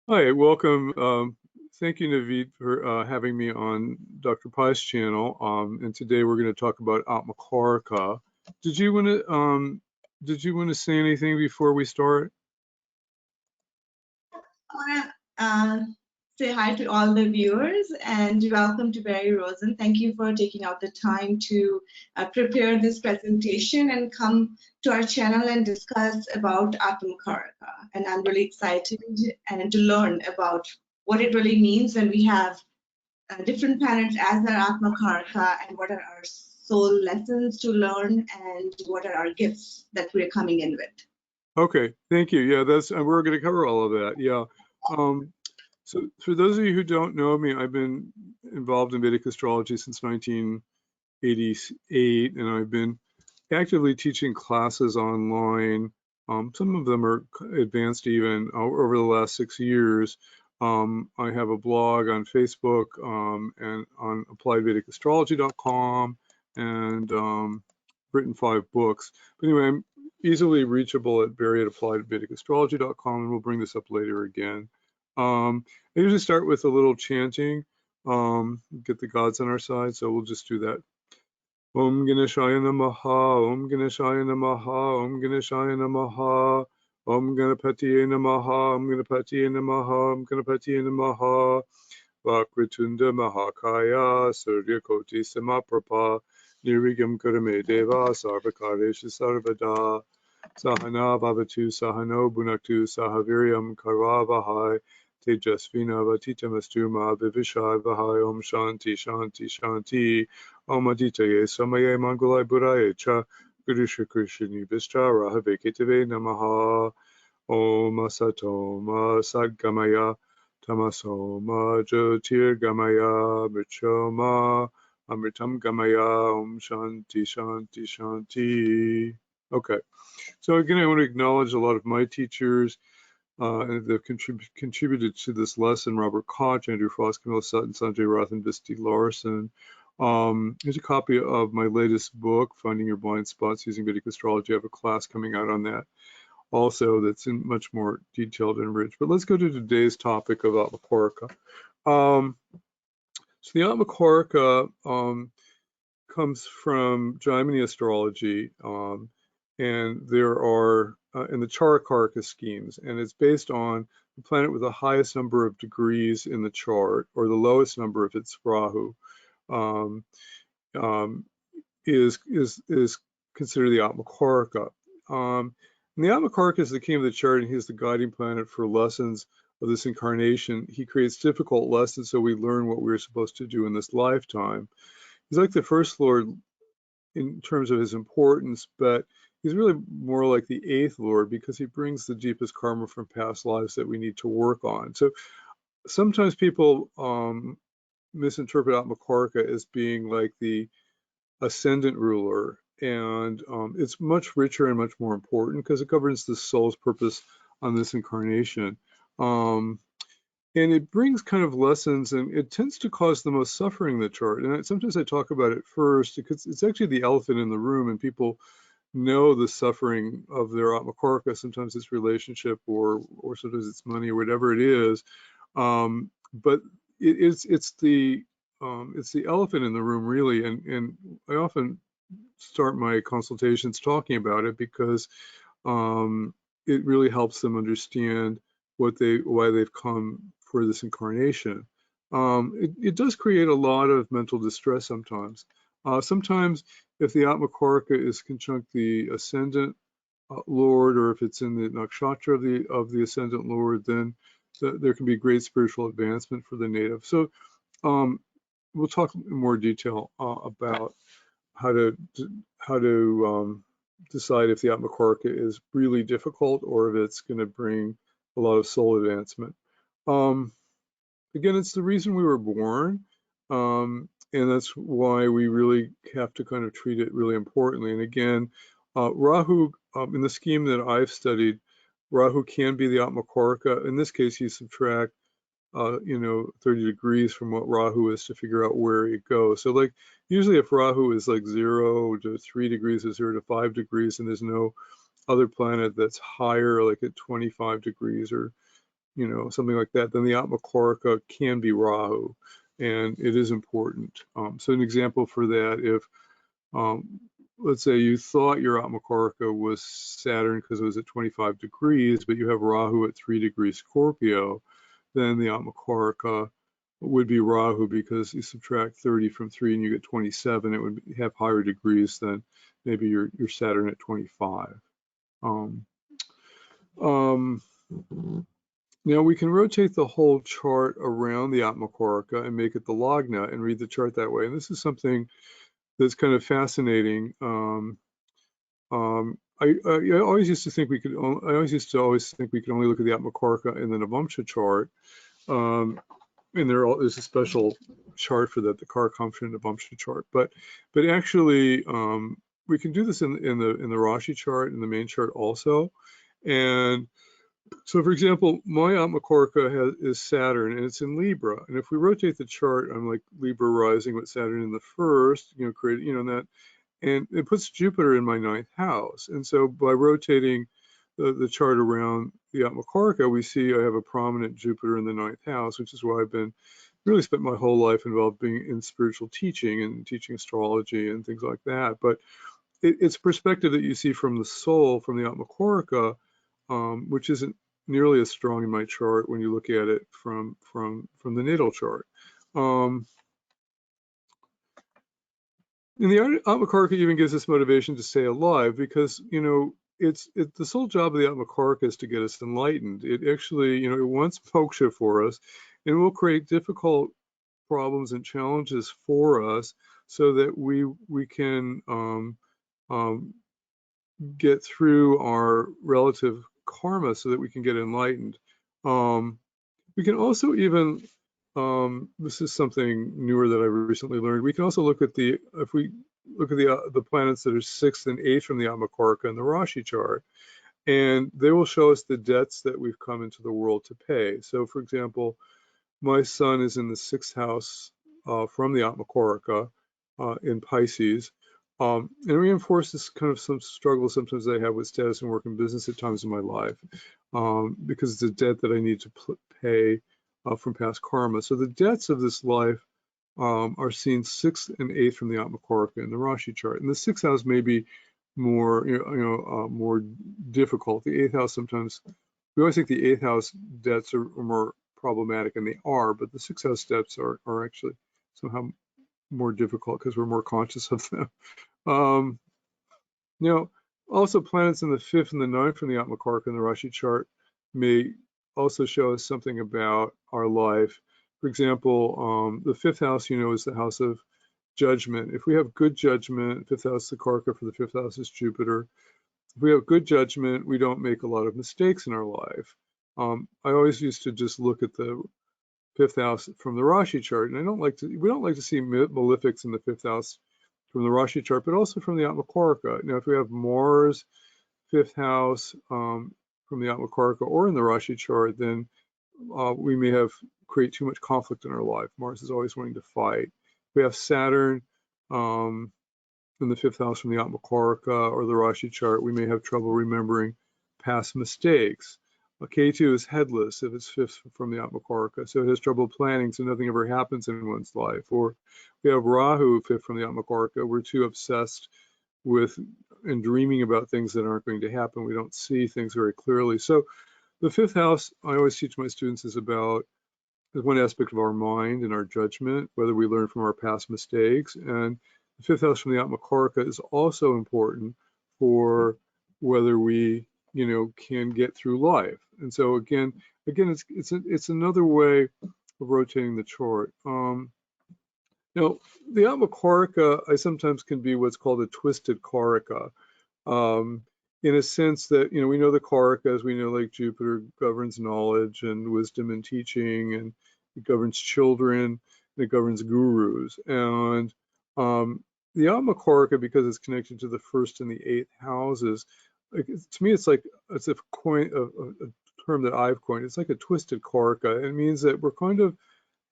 Hi, welcome. Thank you, Naveed, for having me on Dr. Pai's channel. And today we're going to talk about Atmakaraka. Did you want to say anything before we start? I want to say hi to all the viewers and welcome to Barry Rosen. Thank you for taking out the time to prepare this presentation and come to our channel and discuss about Atmakaraka. And I'm really excited and to learn about what it really means when we have different planets as our Atmakaraka and what are our soul lessons to learn and what are our gifts that we're coming in with. Okay, thank you. Yeah, we're going to cover all of that. Yeah. So for those of you who don't know me, I've been involved in Vedic astrology since 1988, and I've been actively teaching classes online. Some of them are advanced even over the last 6 years. I have a blog on Facebook and on appliedvedicastrology.com and written 5 books. But anyway, I'm easily reachable at barry@appliedvedicastrology.com, and we'll bring this up later again. I usually start with a little chanting, get the gods on our side, so we'll just do that. Om Ganeshaya Namaha, Om Ganeshaya Namaha, Om Ganeshaya Namaha, Om Ganapatiye Namaha, Om Ganapatiye Namaha, Om Ganapatiye Namaha, Vakritunda Mahakaya, Suryakoti Samaprapa, Nirigam Kurame Deva, Sarvakaresha Sarvada, Sahana Bhavatu Sahano Bunaktu Sahaviryam Karavahai, Tejasvina Vatitamastu Ma Vivishai Vahai, Om Shanti Shanti Shanti, Om Aditaye Samaye Mangalai Buraye Cha, Guru Shri Krishni Vishta Rahavekitave Namaha, Om Asatoma Sadgamaya, Tamasoma Jyotir Gamaya, Mrichoma, Amritam Gamaya, Om Shanti Shanti Shanti. Okay. So again, I want to acknowledge a lot of my teachers that have contributed to this lesson: Robert Koch, Andrew Frost, Camilla Sutton, Sanjay Roth, and Visti Larson. Here's a copy of my latest book, Finding Your Blind Spots Using Vedic Astrology. I have a class coming out on that also that's in much more detailed and rich. But let's go to today's topic of Atmakaraka. So the Atmakaraka comes from Jaimini astrology, and there are in the Charakarka schemes, and it's based on the planet with the highest number of degrees in the chart, or the lowest number if it's Rahu, is considered the Atmakaraka. And the Atmakaraka is the king of the chart, and he's the guiding planet for lessons of this incarnation. He creates difficult lessons so we learn what we're supposed to do in this lifetime. He's like the first lord in terms of his importance, but he's really more like the 8th lord because he brings the deepest karma from past lives that we need to work on. So sometimes people misinterpret Atmakaraka as being like the ascendant ruler, and it's much richer and much more important because it governs the soul's purpose on this incarnation. And it brings kind of lessons, and it tends to cause the most suffering in the chart. And sometimes I talk about it first because it's actually the elephant in the room, and people know the suffering of their Atmakaraka. Sometimes it's relationship, or sometimes it's money, or whatever it is. But it's the elephant in the room, really. And I often start my consultations talking about it because it really helps them understand why they've come for this incarnation. It does create a lot of mental distress sometimes. Sometimes if the Atmakaraka is conjunct the ascendant lord, or if it's in the nakshatra of the ascendant lord, then there can be great spiritual advancement for the native. So we'll talk in more detail about how to decide if the Atmakaraka is really difficult or if it's going to bring a lot of soul advancement. Again, it's the reason we were born, and that's why we really have to kind of treat it really importantly. And again, Rahu, in the scheme that I've studied, Rahu can be the Atmakaraka. In this case, you subtract 30 degrees from what Rahu is to figure out where it goes. So like usually if Rahu is like 0 to 3 degrees or 0 to 5 degrees, and there's no other planet that's higher, like at 25 degrees or you know, something like that, then the Atmakaraka can be Rahu, and it is important. So an example for that, if let's say you thought your Atmakaraka was Saturn because it was at 25 degrees, but you have Rahu at 3 degrees Scorpio, then the Atmakaraka would be Rahu, because you subtract 30 from 3 and you get 27. It would have higher degrees than maybe your Saturn at 25. Now we can rotate the whole chart around the Atmakaraka and make it the Lagna and read the chart that way. And this is something that's kind of fascinating. I always used to think we could. I always used to think we could only look at the Atmakaraka in the navamsha chart. And there's a special chart for that, the Karaka and navamsha chart. But actually, we can do this in the Rashi chart, in the main chart also. And so, for example, my Atmakaraka is Saturn, and it's in Libra. And if we rotate the chart, I'm like Libra rising with Saturn in the first, you know, that, and it puts Jupiter in my 9th house. And so by rotating the chart around the Atmakaraka, we see I have a prominent Jupiter in the 9th house, which is why I've been really spent my whole life involved being in spiritual teaching and teaching astrology and things like that. But it's perspective that you see from the soul, from the Atmakaraka, which isn't nearly as strong in my chart when you look at it from the natal chart. And the Atmakaraka even gives us motivation to stay alive, because, you know, it's the sole job of the Atmakaraka is to get us enlightened. It actually, you know, it wants moksha for us, and will create difficult problems and challenges for us so that we can get through our relative karma so that we can get enlightened. We can also even, this is something newer that I recently learned, we can also look at if we look at the planets that are 6th and 8th from the Atmakaraka in the Rashi chart, and they will show us the debts that we've come into the world to pay. So for example, my sun is in the 6th house from the Atmakaraka in Pisces, and it reinforces kind of some struggles sometimes I have with status and work and business at times in my life, because it's a debt that I need to pay from past karma. So the debts of this life are seen 6th and 8th from the Atmakaraka in the Rashi chart. And the 6th house may be more, more difficult. The 8th house sometimes, we always think the 8th house debts are more problematic, and they are, but the 6th house debts are actually somehow more difficult because we're more conscious of them. Also planets in the 5th and the 9th from the Atmakaraka in the Rashi chart may also show us something about our life. For example, the 5th house, is the house of judgment. If we have good judgment, 5th house, the Karaka for the 5th house is Jupiter. If we have good judgment, we don't make a lot of mistakes in our life. I always used to just look at the 5th house from the Rashi chart, and we don't like to see malefics in the 5th house from the Rashi chart, but also from the Atmakaraka. Now, if we have Mars, 5th house from the Atmakaraka or in the Rashi chart, then we may create too much conflict in our life. Mars is always wanting to fight. If we have Saturn in the 5th house from the Atmakaraka or the Rashi chart, we may have trouble remembering past mistakes. Ketu is headless if it's 5th from the Atmakaraka, so it has trouble planning, so nothing ever happens in one's life. Or we have Rahu 5th from the Atmakaraka, we're too obsessed with and dreaming about things that aren't going to happen. We don't see things very clearly. So the 5th house, I always teach my students, is one aspect of our mind and our judgment, whether we learn from our past mistakes. And the 5th house from the Atmakaraka is also important for whether we, can get through life. And so again, it's another way of rotating the chart. The Atmakaraka, I sometimes can be what's called a twisted Karaka. In a sense that, we know the Karakas, we know like Jupiter governs knowledge and wisdom and teaching, and it governs children, and it governs gurus. And the Atmakaraka, because it's connected to the 1st and the 8th houses, to me, it's a term that I've coined. It's like a twisted Karaka. It means that we're kind of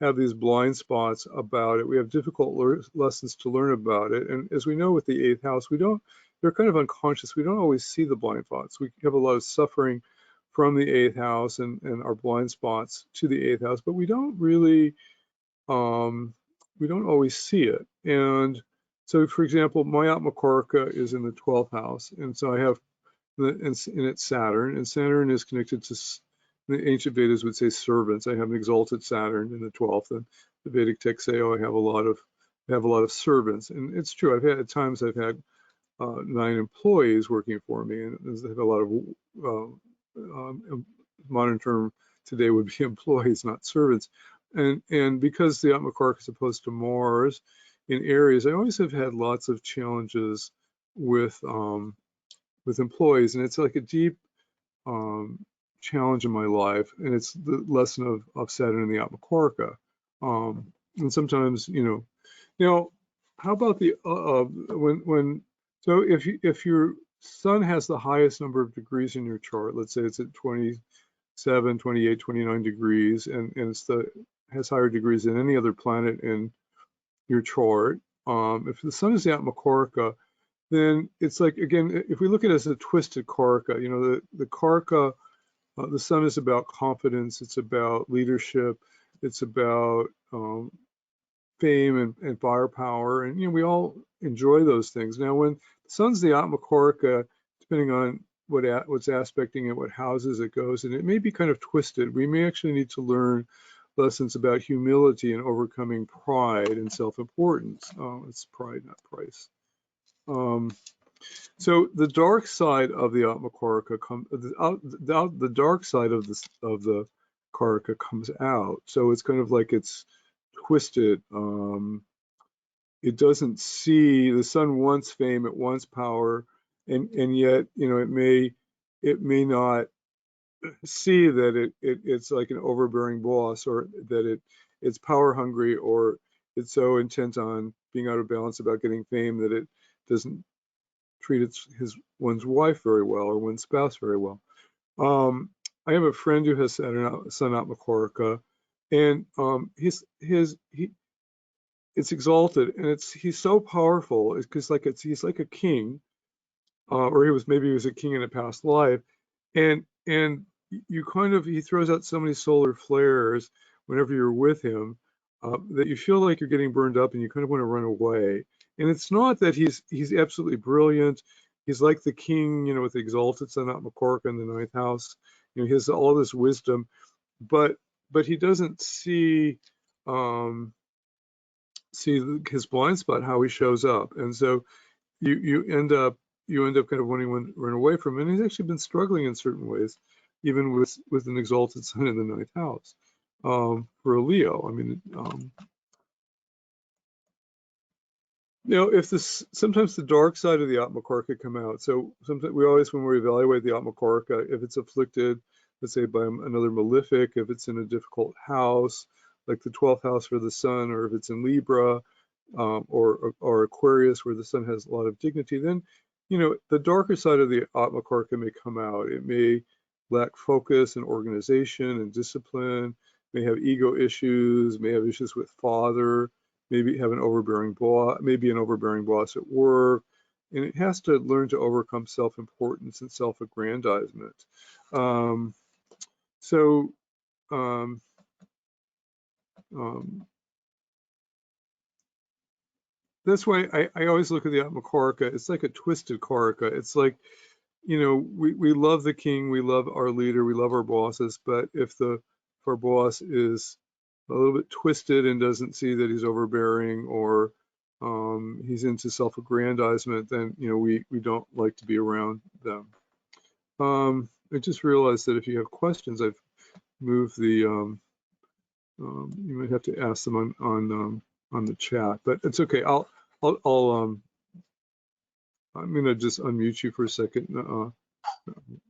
have these blind spots about it. We have difficult lessons to learn about it. And as we know with the 8th house, they're kind of unconscious. We don't always see the blind spots. We have a lot of suffering from the 8th house and our blind spots to the 8th house, but we don't really, we don't always see it. And so, for example, my Atmakarka is in the 12th house, and so I have and it's Saturn, and Saturn is connected to, the ancient Vedas would say servants. I have an exalted Saturn in the 12th, and the Vedic texts say, oh, I have a lot of servants. And it's true. At times I've had 9 employees working for me, and I have a lot of modern term today would be employees, not servants. And because the Atmakarka is opposed to Mars in Aries, I always have had lots of challenges with employees, and it's like a deep challenge in my life, and it's the lesson of Saturn in the Atmakarka. And sometimes, how about the so if your sun has the highest number of degrees in your chart, let's say it's at 27, 28, 29 degrees, and has higher degrees than any other planet in your chart. If the sun is the Atmakarka, then it's like, again, if we look at it as a twisted Karaka, the Karaka, the sun is about confidence, it's about leadership, it's about fame and firepower, and we all enjoy those things. Now, when the sun's the Atmakarka, depending on what's aspecting it, what houses it goes, and it may be kind of twisted. We may actually need to learn lessons about humility and overcoming pride and self-importance. It's pride, not price. So the dark side of the Atmakarka the dark side of the Karaka comes out. So it's kind of like it's twisted. It doesn't see, the sun wants fame, it wants power, and yet it may not see that it's like an overbearing boss, or that it's power hungry, or it's so intent on being out of balance about getting fame that it doesn't treat one's wife very well, or one's spouse very well. I have a friend who has sun Atmakaraka, and it's exalted, and he's so powerful. It's because he's like a king, or maybe he was a king in a past life, and he throws out so many solar flares whenever you're with him, that you feel like you're getting burned up and you kind of want to run away. And it's not that he's absolutely brilliant. He's like the king, with the exalted sun Atmakarka in the 9th house. He has all this wisdom, but he doesn't see his blind spot, how he shows up. And so you end up kind of wanting to run away from him. And he's actually been struggling in certain ways, even with an exalted sun in the 9th house, for a Leo. I mean, sometimes the dark side of the Atmakarka come out. So sometimes when we evaluate the Atmakarka, if it's afflicted, let's say by another malefic, if it's in a difficult house, like the 12th house for the sun, or if it's in Libra, or Aquarius, where the sun has a lot of dignity, then the darker side of the Atmakarka may come out. It may lack focus and organization and discipline, may have ego issues, may have issues with father, maybe have an overbearing boss at work, and it has to learn to overcome self-importance and self-aggrandizement. That's why I always look at the Atmakarka. It's like a twisted Karaka. It's like, we love the king, we love our leader, we love our bosses, but if our boss is a little bit twisted and doesn't see that he's overbearing, or he's into self-aggrandizement, then we don't like to be around them. I just realized that if you have questions, I've moved the you might have to ask them on the chat, but it's okay. I'm gonna just unmute you for a second.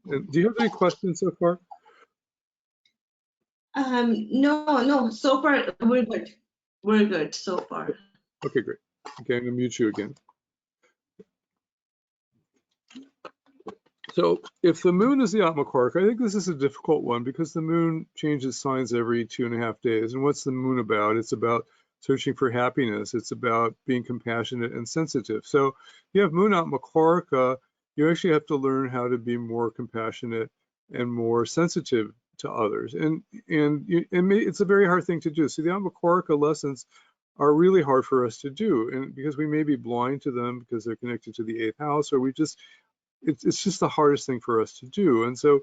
And do you have any questions so far? No, so far we're good. We're good so far. Okay, great. Okay, I'm gonna mute you again. So if the moon is the Atmakarka, I think this is a difficult one, because the moon changes signs every 2.5 days. And what's the moon about? It's about searching for happiness. It's about being compassionate and sensitive. So if you have moon Atmakarka, you actually have to learn how to be more compassionate and more sensitive to others. And it's a very hard thing to do. So the Atmakaraka lessons are really hard for us to do, and because we may be blind to them because they're connected to the eighth house, or we just it's just the hardest thing for us to do. And so,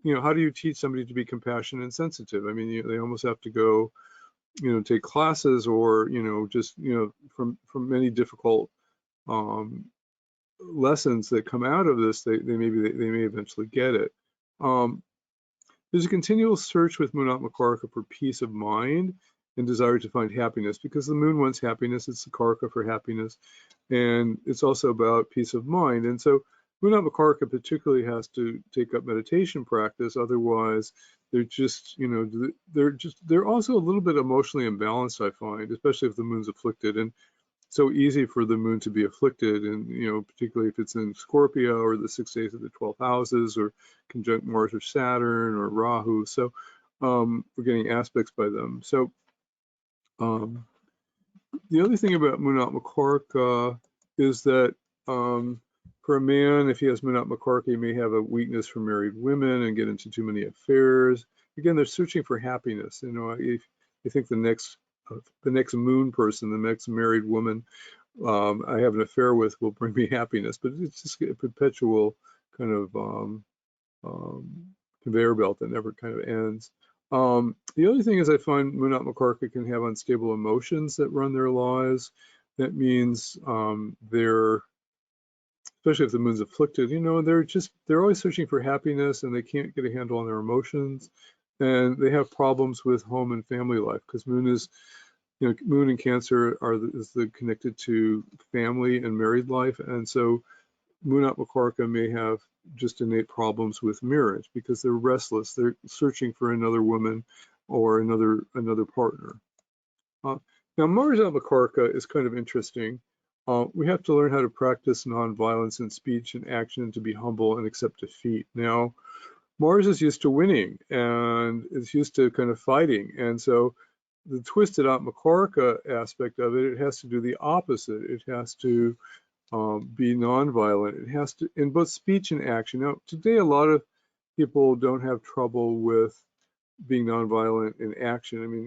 how do you teach somebody to be compassionate and sensitive? I mean, they almost have to go, take classes, or just from many difficult lessons that come out of this. They may eventually get it. There's a continual search with Moon Atmakaraka for peace of mind and desire to find happiness, because the moon wants happiness. It's the Karaka for happiness, and it's also about peace of mind. And so Moon Atmakaraka particularly has to take up meditation practice. Otherwise, they're also a little bit emotionally imbalanced, I find, especially if the moon's afflicted. And so easy for the moon to be afflicted, and particularly if it's in Scorpio, or the 6 days of the 12 houses, or conjunct Mars or Saturn or Rahu. So we're getting aspects by them. So the other thing about Moon Atmakaraka is that for a man, if he has Moon Atmakaraka, he may have a weakness for married women and get into too many affairs. Again, they're searching for happiness. If you think the next moon person, the next married woman I have an affair with will bring me happiness, but it's just a perpetual kind of conveyor belt that never kind of ends. The other thing is, I find Moon Atmakaraka can have unstable emotions that run their lives. That means they're, especially if the moon's afflicted, they're always searching for happiness, and they can't get a handle on their emotions, and they have problems with home and family life, because moon is, moon and Cancer is connected to family and married life, and so Moon Atmakaraka may have just innate problems with marriage because they're restless. They're searching for another woman or another partner. Now, Mars Atmakaraka is kind of interesting. We have to learn how to practice nonviolence in speech and action, and to be humble and accept defeat. Now, Mars is used to winning, and it's used to kind of fighting, and so the twisted Atmakaraka aspect of it has to do the opposite. It has to be nonviolent. It has to, in both speech and action. Now, today, a lot of people don't have trouble with being nonviolent in action. I mean,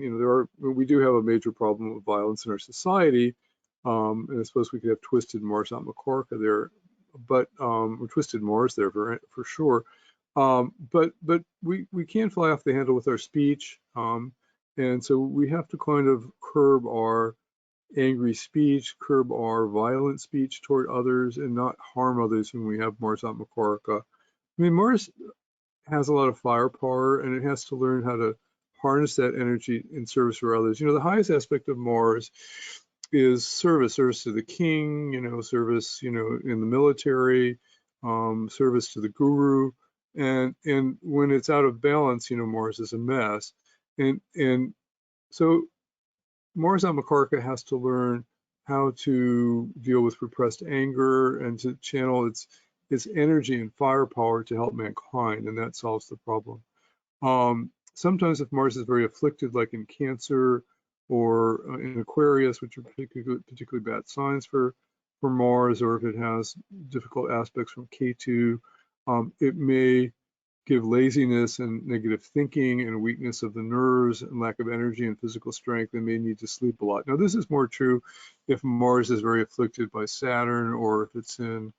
we do have a major problem with violence in our society, and I suppose we could have twisted Mars Atmakaraka there, but or twisted Mars there for sure. But we can fly off the handle with our speech, and so we have to kind of curb our angry speech, curb our violent speech toward others, and not harm others when we have Mars Atmakaraka. I mean, Mars has a lot of firepower, and it has to learn how to harness that energy in service for others. The highest aspect of Mars is service to the king, service, in the military, service to the guru. And when it's out of balance, Mars is a mess. And so Mars Atmakaraka has to learn how to deal with repressed anger and to channel its energy and firepower to help mankind, and that solves the problem. Sometimes if Mars is very afflicted, like in Cancer or in Aquarius, which are particularly bad signs for Mars, or if it has difficult aspects from K2, it may give laziness and negative thinking and weakness of the nerves and lack of energy and physical strength. They may need to sleep a lot. Now, this is more true if Mars is very afflicted by Saturn, or if it's in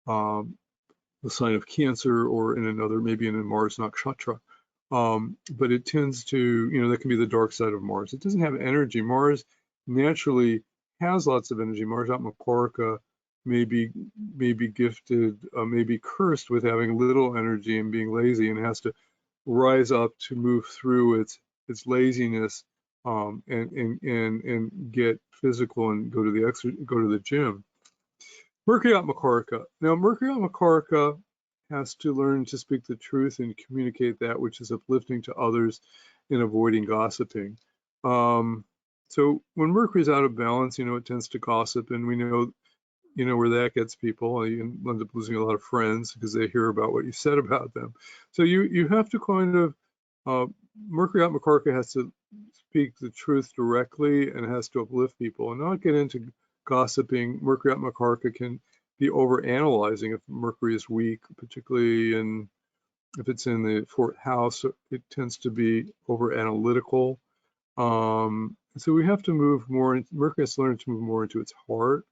the sign of Cancer, or in maybe in a Mars nakshatra. But it tends to, that can be the dark side of Mars. It doesn't have energy. Mars naturally has lots of energy. Mars Atmakaraka may be gifted, may be cursed with having little energy and being lazy, and has to rise up to move through its laziness, and get physical and go to the gym. Mercury Atmakaraka. Now, Mercury Atmakaraka has to learn to speak the truth and communicate that which is uplifting to others, and avoiding gossiping. So when Mercury is out of balance, it tends to gossip, and we know where that gets people. You end up losing a lot of friends because they hear about what you said about them. So you have to kind of, Mercury Atmakaraka has to speak the truth directly, and has to uplift people and not get into gossiping. Mercury Atmakaraka can be over analyzing if Mercury is weak, particularly in if it's in the fourth house, it tends to be over analytical. So we have to move more. Mercury has to learn to move more into its heart.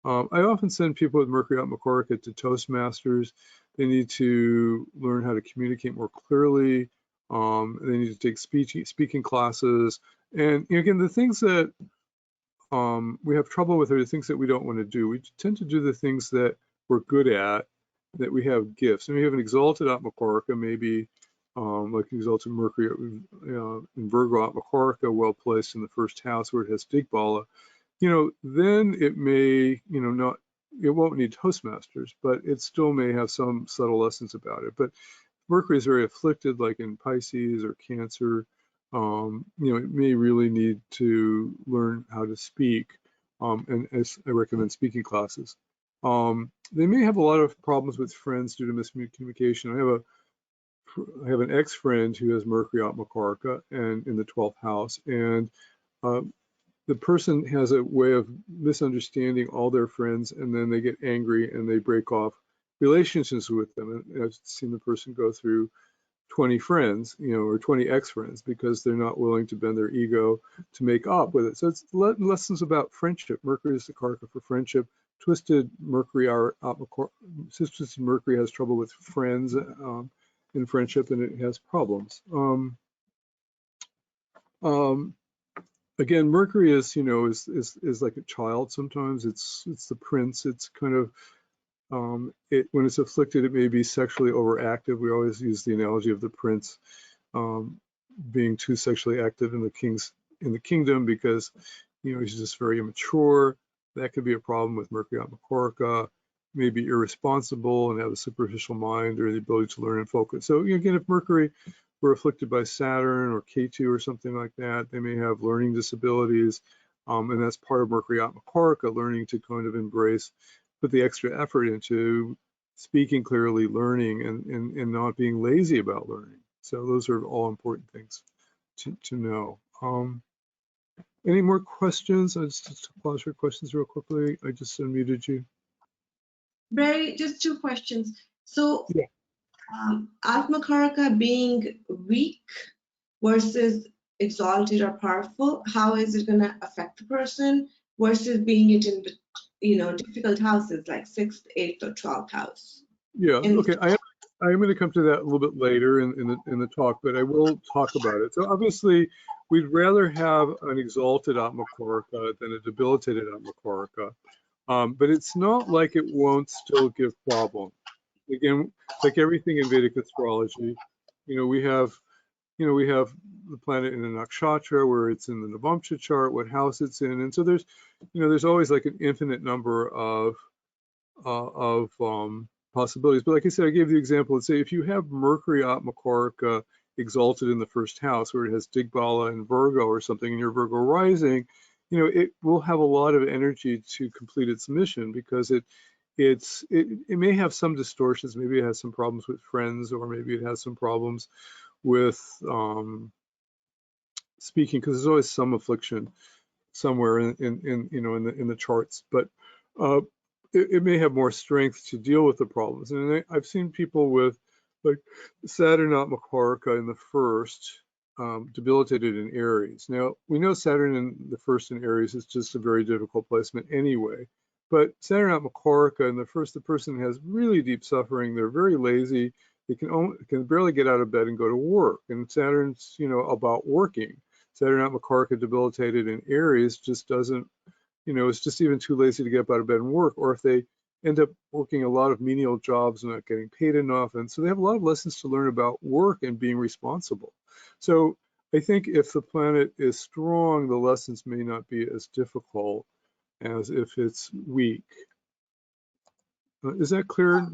I often send people with Mercury Atmakaraka to Toastmasters. They need to learn how to communicate more clearly. They need to take speaking classes. And again, the things that we have trouble with are the things that we don't want to do. We tend to do the things that we're good at, that we have gifts. And we have an exalted Atmakaraka, maybe like exalted Mercury in Virgo Atmakaraka, well placed in the first house where it has Digbala. Then it may, it won't need Toastmasters, but it still may have some subtle lessons about it. But Mercury is very afflicted, like in Pisces or Cancer. It may really need to learn how to speak, and as I recommend speaking classes. They may have a lot of problems with friends due to miscommunication. I have an ex-friend who has Mercury Atmakaraka and in the 12th house, and the person has a way of misunderstanding all their friends, and then they get angry and they break off relationships with them. And I've seen the person go through 20 friends, or 20 ex-friends because they're not willing to bend their ego to make up with it. So it's lessons about friendship. Mercury is the Karaka for friendship. Twisted Mercury has trouble with friends in friendship, and it has problems. Again, Mercury is like a child. Sometimes it's the prince. It's kind of when it's afflicted, it may be sexually overactive. We always use the analogy of the prince being too sexually active in the kingdom because he's just very immature. That could be a problem with Mercury Atmakaraka. Maybe irresponsible and have a superficial mind or the ability to learn and focus. So again, if Mercury were afflicted by Saturn or K2 or something like that, they may have learning disabilities, and that's part of Mercury Atmakaraka, learning to kind of embrace, put the extra effort into speaking clearly, learning, and not being lazy about learning. So those are all important things to know. Any more questions? I just pause for questions real quickly. I just unmuted you. Just two questions. So, yeah. Atmakaraka being weak versus exalted or powerful, how is it going to affect the person versus being it in the difficult houses like 6th, 8th, or 12th house? Yeah. Okay. I'm going to come to that a little bit later in the talk, but I will talk about it. So obviously, we'd rather have an exalted Atmakaraka than a debilitated Atmakaraka, but it's not like it won't still give problems. Again, like everything in Vedic astrology, we have the planet in a nakshatra, where it's in the navamsha chart, what house it's in, and so there's always like an infinite number of possibilities. But like I said, I gave the example. Let's say if you have Mercury Atmakaraka exalted in the first house, where it has Digbala and Virgo or something, in your Virgo rising, it will have a lot of energy to complete its mission because it may have some distortions. Maybe it has some problems with friends, or maybe it has some problems with speaking, because there's always some affliction somewhere in the charts. But it may have more strength to deal with the problems. And I've seen people with like Saturn Atmakaraka in the first, debilitated in Aries. Now, we know Saturn in the first in Aries is just a very difficult placement anyway. But Saturn Atmakaraka in the first, the person has really deep suffering. They're very lazy. They can barely get out of bed and go to work. And Saturn's, about working. Saturn Atmakaraka debilitated in Aries just doesn't, it's just even too lazy to get up out of bed and work. Or if they end up working a lot of menial jobs and not getting paid enough. And so they have a lot of lessons to learn about work and being responsible. So I think if the planet is strong, the lessons may not be as difficult as if it's weak. Is that clear?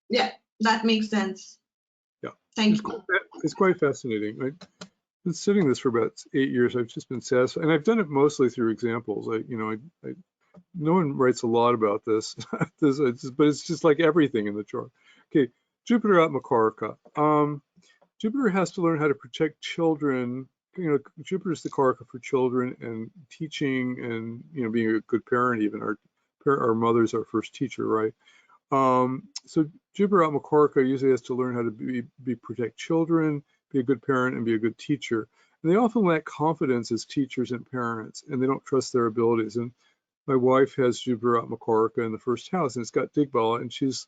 Yeah, that makes sense. Yeah. Thank you. It's quite fascinating. I've been studying this for about 8 years. I've just been satisfied, and I've done it mostly through examples. No one writes a lot about this, but it's just like everything in the chart. Okay, Jupiter Atmakaraka. Jupiter has to learn how to protect children. Jupiter is the Karaka for children and teaching, and being a good parent. Even our mother's our first teacher, right? So Jupiter Atmakaraka usually has to learn how to protect children, be a good parent, and be a good teacher. And they often lack confidence as teachers and parents, and they don't trust their abilities. And my wife has Jupiter Atmakaraka in the first house, and it's got Digbala, and she's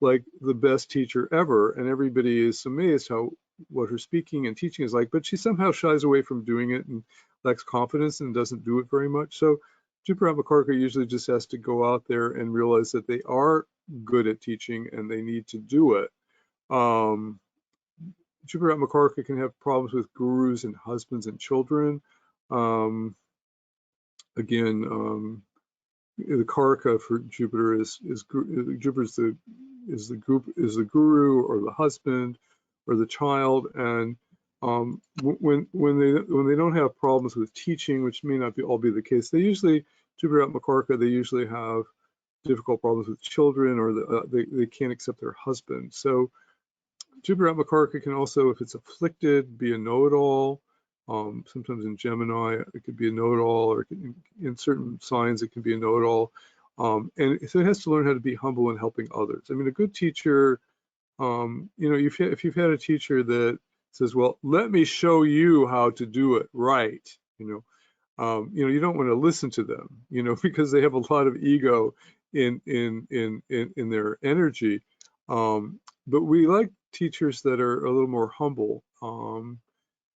like the best teacher ever. And everybody is amazed what her speaking and teaching is like, but she somehow shies away from doing it and lacks confidence and doesn't do it very much. So Jupiter Atmakaraka usually just has to go out there and realize that they are good at teaching and they need to do it. Jupiter Atmakaraka can have problems with gurus and husbands and children. Again, the Karaka for Jupiter is Jupiter's the guru or the husband or the child, and when they don't have problems with teaching, which may not all be the case, Jupiter Atmakaraka, they usually have difficult problems with children, or they can't accept their husband. So Jupiter Atmakaraka can also, if it's afflicted, be a know-it-all. Sometimes in Gemini, it could be a know-it-all, or in certain signs, it can be a know-it-all. And so it has to learn how to be humble in helping others. I mean, a good teacher, if you've had a teacher that says, well, let me show you how to do it right, you don't want to listen to them, because they have a lot of ego in their energy. But we like teachers that are a little more humble.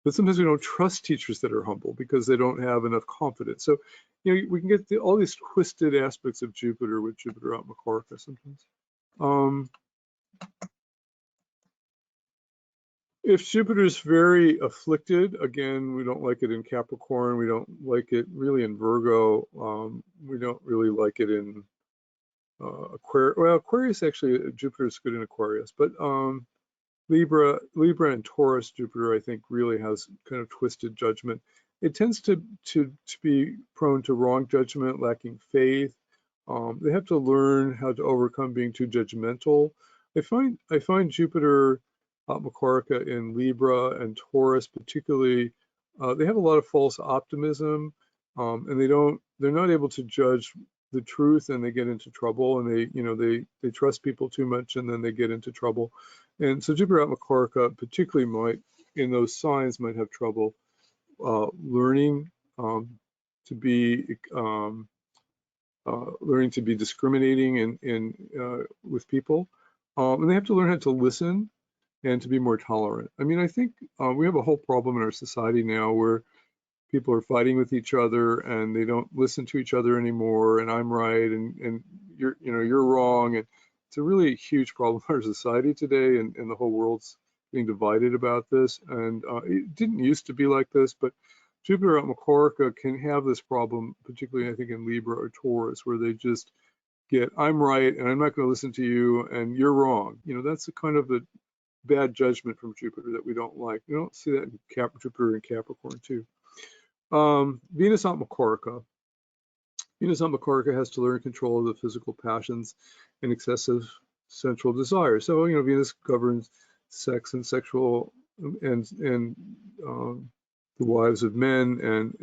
But sometimes we don't trust teachers that are humble because they don't have enough confidence. So, we can get all these twisted aspects of Jupiter with Jupiter Atmakaraka sometimes. If Jupiter is very afflicted, again, we don't like it in Capricorn. We don't like it really in Virgo. We don't really like it in Aquarius. Well, Aquarius actually, Jupiter is good in Aquarius, but Libra and Taurus Jupiter, I think, really has kind of twisted judgment. It tends to be prone to wrong judgment, lacking faith. They have to learn how to overcome being too judgmental. I find Jupiter Atmakaraka in Libra and Taurus particularly, they have a lot of false optimism, and they're not able to judge the truth, and they get into trouble, and they trust people too much, and then they get into trouble. And so Jupiter Atmakaraka particularly in those signs might have trouble learning to be discriminating with people, and they have to learn how to listen and to be more tolerant. I mean, I think we have a whole problem in our society now where people are fighting with each other and they don't listen to each other anymore, and I'm right and you're wrong, and it's a really huge problem in our society today, and the whole world's being divided about this. And it didn't used to be like this, but Jupiter Atmakaraka can have this problem, particularly I think in Libra or Taurus, where they just get, I'm right and I'm not going to listen to you and you're wrong. That's the kind of the bad judgment from Jupiter that we don't like. We don't see that in Jupiter and Capricorn too. Venus Atmakaraka. Venus Atmakaraka has to learn control of the physical passions and excessive sensual desires. So, Venus governs sex and sexual and the wives of men, and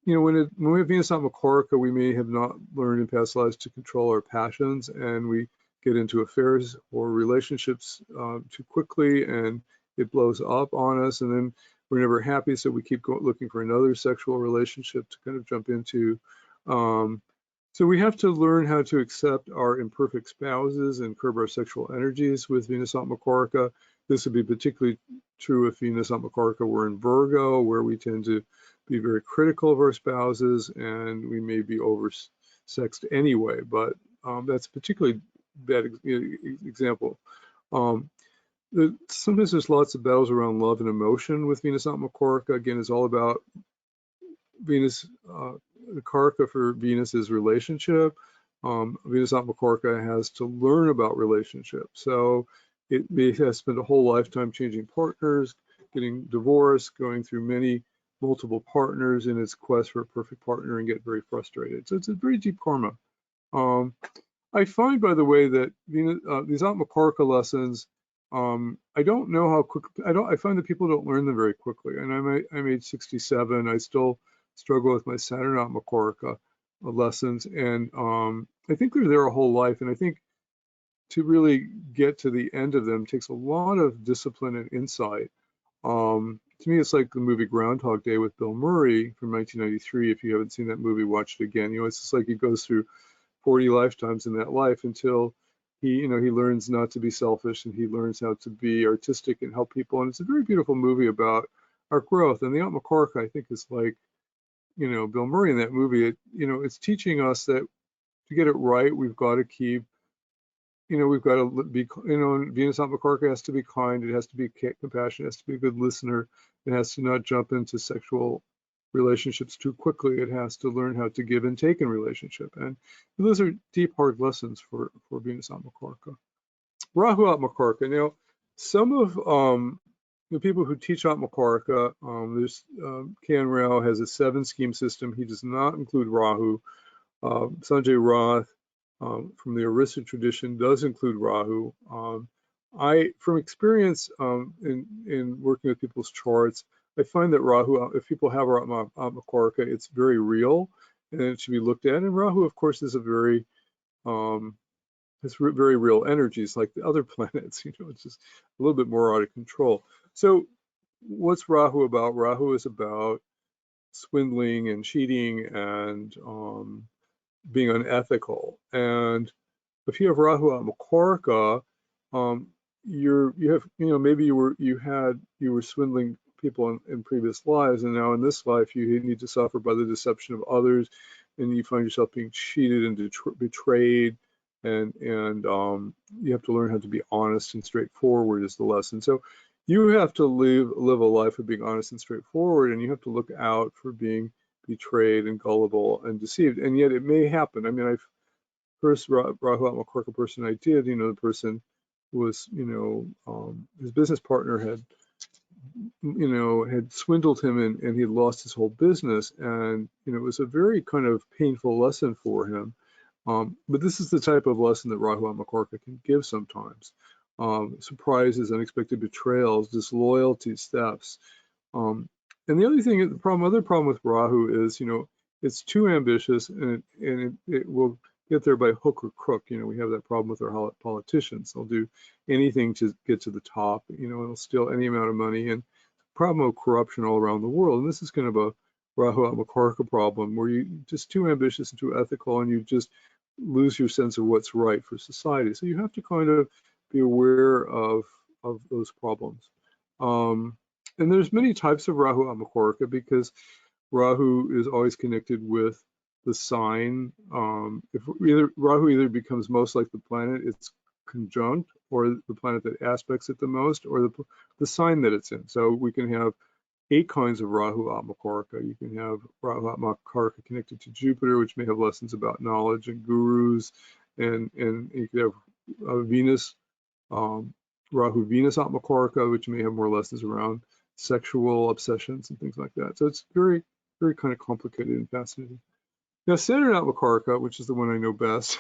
when we have Venus Atmakaraka, we may have not learned in past lives to control our passions, and we get into affairs or relationships too quickly, and it blows up on us, and then we're never happy, so we keep looking for another sexual relationship to kind of jump into. So we have to learn how to accept our imperfect spouses and curb our sexual energies with Venus Atmakaraka. This would be particularly true if Venus Atmakaraka were in Virgo, where we tend to be very critical of our spouses, and we may be oversexed anyway, but that's a particularly bad example. Sometimes there's lots of battles around love and emotion with Venus Atmakaraka. Again, it's all about Venus. The Karaka for Venus is relationship. Venus Atmakaraka has to learn about relationships. So it may have spent a whole lifetime changing partners, getting divorced, going through multiple partners in its quest for a perfect partner, and get very frustrated. So it's a very deep karma. I find, by the way, that these Atmakaraka lessons, I don't know how quick. I find that people don't learn them very quickly. And I'm age 67. I still struggle with my Saturn Atmakaraka lessons, and I think they're there a whole life. And I think to really get to the end of them takes a lot of discipline and insight. To me, it's like the movie Groundhog Day with Bill Murray from 1993. If you haven't seen that movie, watch it again. You know, it's just like he goes through 40 lifetimes in that life until he learns not to be selfish, and he learns how to be artistic and help people. And it's a very beautiful movie about our growth. And the Atmakarka, I think, is like, Bill Murray in that movie. It's teaching us that to get it right, we've got to keep, we've got to be, Venus Atmakarka has to be kind, it has to be compassionate, it has to be a good listener, it has to not jump into sexual relationships too quickly, it has to learn how to give and take in relationship. And those are deep, hard lessons for Venus Atmakarka. Rahu Atmakarka. Now, some of the people who teach Atmakarka, there's K.N. Rao has a 7-scheme system. He does not include Rahu. Sanjay Rath from the Orissa tradition does include Rahu. From experience in working with people's charts, I find that Rahu, if people have Atmakarka, it's very real and it should be looked at. And Rahu, of course, is a very very real energies like the other planets. It's just a little bit more out of control. So what's Rahu about? Rahu is about swindling and cheating and being unethical. And if you have Rahu Atmakarka, maybe you were swindling people in previous lives, and now in this life you need to suffer by the deception of others, and you find yourself being cheated and betrayed, and you have to learn how to be honest and straightforward is the lesson. So you have to live a life of being honest and straightforward, and you have to look out for being betrayed and gullible and deceived. And yet it may happen. I mean, first Rahu Atmakarka person I did, the person was, his business partner had swindled him, and he had lost his whole business. And, it was a very kind of painful lesson for him. But this is the type of lesson that Rahu Atmakarka can give sometimes. Surprises, unexpected betrayals, disloyalties, thefts. And the other problem with Rahu is, it's too ambitious, and it will get there by hook or crook. We have that problem with our politicians. They'll do anything to get to the top, they'll steal any amount of money, and problem of corruption all around the world. And this is kind of a Rahu Atmakarka problem where you're just too ambitious and too ethical, and you just lose your sense of what's right for society. So you have to kind of be aware of those problems. And there's many types of Rahu Atmakarka because Rahu is always connected with the sign. If Rahu either becomes most like the planet it's conjunct, or the planet that aspects it the most, or the sign that it's in. So we can have 8 kinds of Rahu Atmakarka. You can have Rahu Atmakarka connected to Jupiter, which may have lessons about knowledge and gurus, and you could have Venus, Rahu Venus Atmakarka, which may have more lessons around sexual obsessions and things like that. So it's very, very kind of complicated and fascinating. Now, Saturn Atmakarka, which is the one I know best,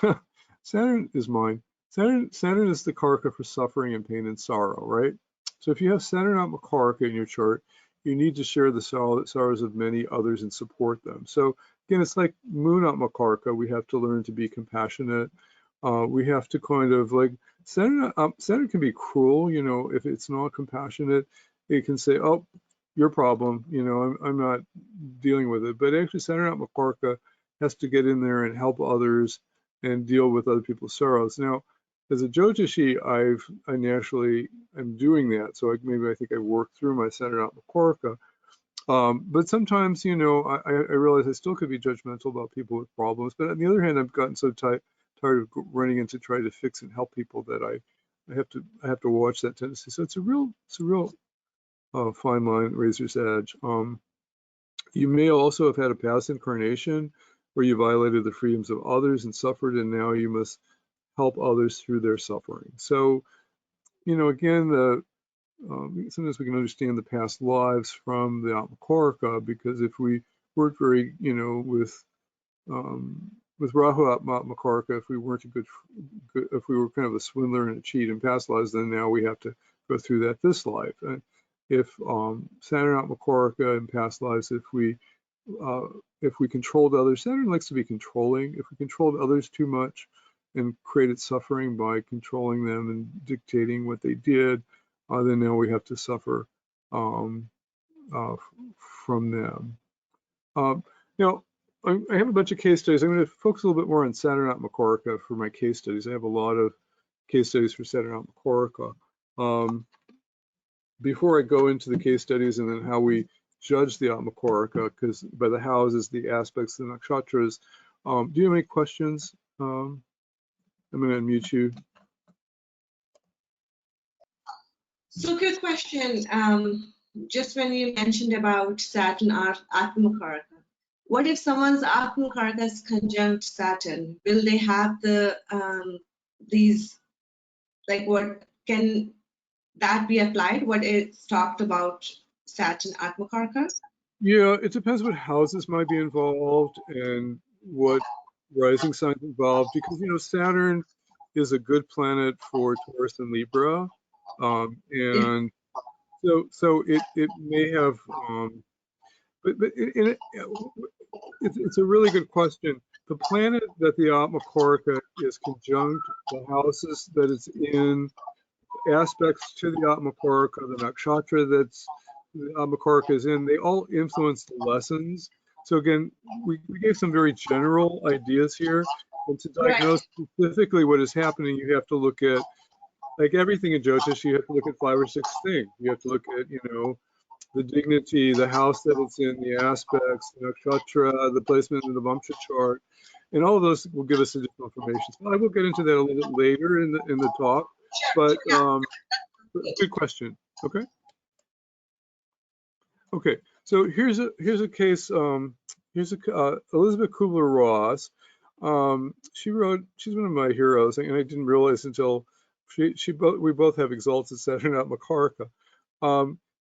Saturn is mine. Saturn is the Karaka for suffering and pain and sorrow, right? So if you have Saturn Atmakarka in your chart, you need to share the sorrows of many others and support them. So again, it's like Moon Atmakarka. We have to learn to be compassionate. We have to kind of like, Saturn can be cruel, if it's not compassionate. It can say, oh, your problem, I'm not dealing with it. But actually, Saturn Atmakarka has to get in there and help others and deal with other people's sorrows. Now, as a Jyotishi, I naturally am doing that. So maybe I think I worked through my Saturn Atmakarka. But sometimes, I realize I still could be judgmental about people with problems. But on the other hand, I've gotten so tired of running in to try to fix and help people that I have to watch that tendency. So it's a real fine line, razor's edge. You may also have had a past incarnation where you violated the freedoms of others and suffered, and now you must help others through their suffering. So, again, sometimes we can understand the past lives from the Atmakarka, because if we weren't very, with Rahu Atmakarka, if we weren't if we were kind of a swindler and a cheat in past lives, then now we have to go through that this life. And if Saturn Atmakarka in past lives, if we controlled others, Saturn likes to be controlling. If we controlled others too much, and created suffering by controlling them and dictating what they did, then now we have to suffer from them. Now, I have a bunch of case studies. I'm going to focus a little bit more on Saturn Atmakaraka for my case studies. I have a lot of case studies for Saturn Atmakaraka. Before I go into the case studies and then how we judge the Atmakaraka, because by the houses, the aspects, the nakshatras, do you have any questions? I'm going to unmute you. So good question. Just when you mentioned about Saturn Atmakaraka, what if someone's Atmakaraka is conjunct Saturn? Will they have the these, like, what can that be applied? What is talked about Saturn Atmakaraka? Yeah, it depends what houses might be involved and what rising signs involved, because Saturn is a good planet for Taurus and Libra, and so it may have, but it's a really good question. The planet that the Atmakaraka is conjunct, the houses that it's in, aspects to the Atmakaraka, the nakshatra that's the Atmakaraka is in, they all influence the lessons. So again, we gave some very general ideas here, and to diagnose specifically what is happening, you have to look at, like everything in Jyotish, you have to look at 5 or 6 things. You have to look at, the dignity, the house that it's in, the aspects, the nakshatra, the placement in the navamsha chart, and all of those will give us additional information. So I will get into that a little bit later in the talk, but good question. Okay. Okay. So here's a case. Here's Elizabeth Kubler-Ross. She's one of my heroes, and I didn't realize until we both have exalted Saturn Atmakaraka.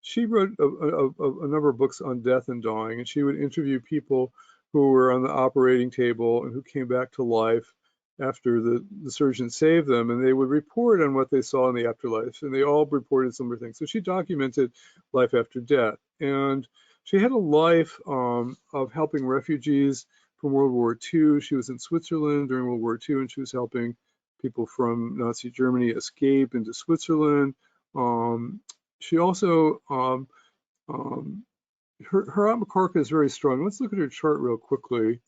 She wrote a number of books on death and dying, and she would interview people who were on the operating table and who came back to life after the surgeon saved them, and they would report on what they saw in the afterlife, and they all reported similar things. So she documented life after death, and she had a life of helping refugees from World War II. She was in Switzerland during World War II, and she was helping people from Nazi Germany escape into Switzerland. She also, her Atmakaraka is very strong. Let's look at her chart real quickly.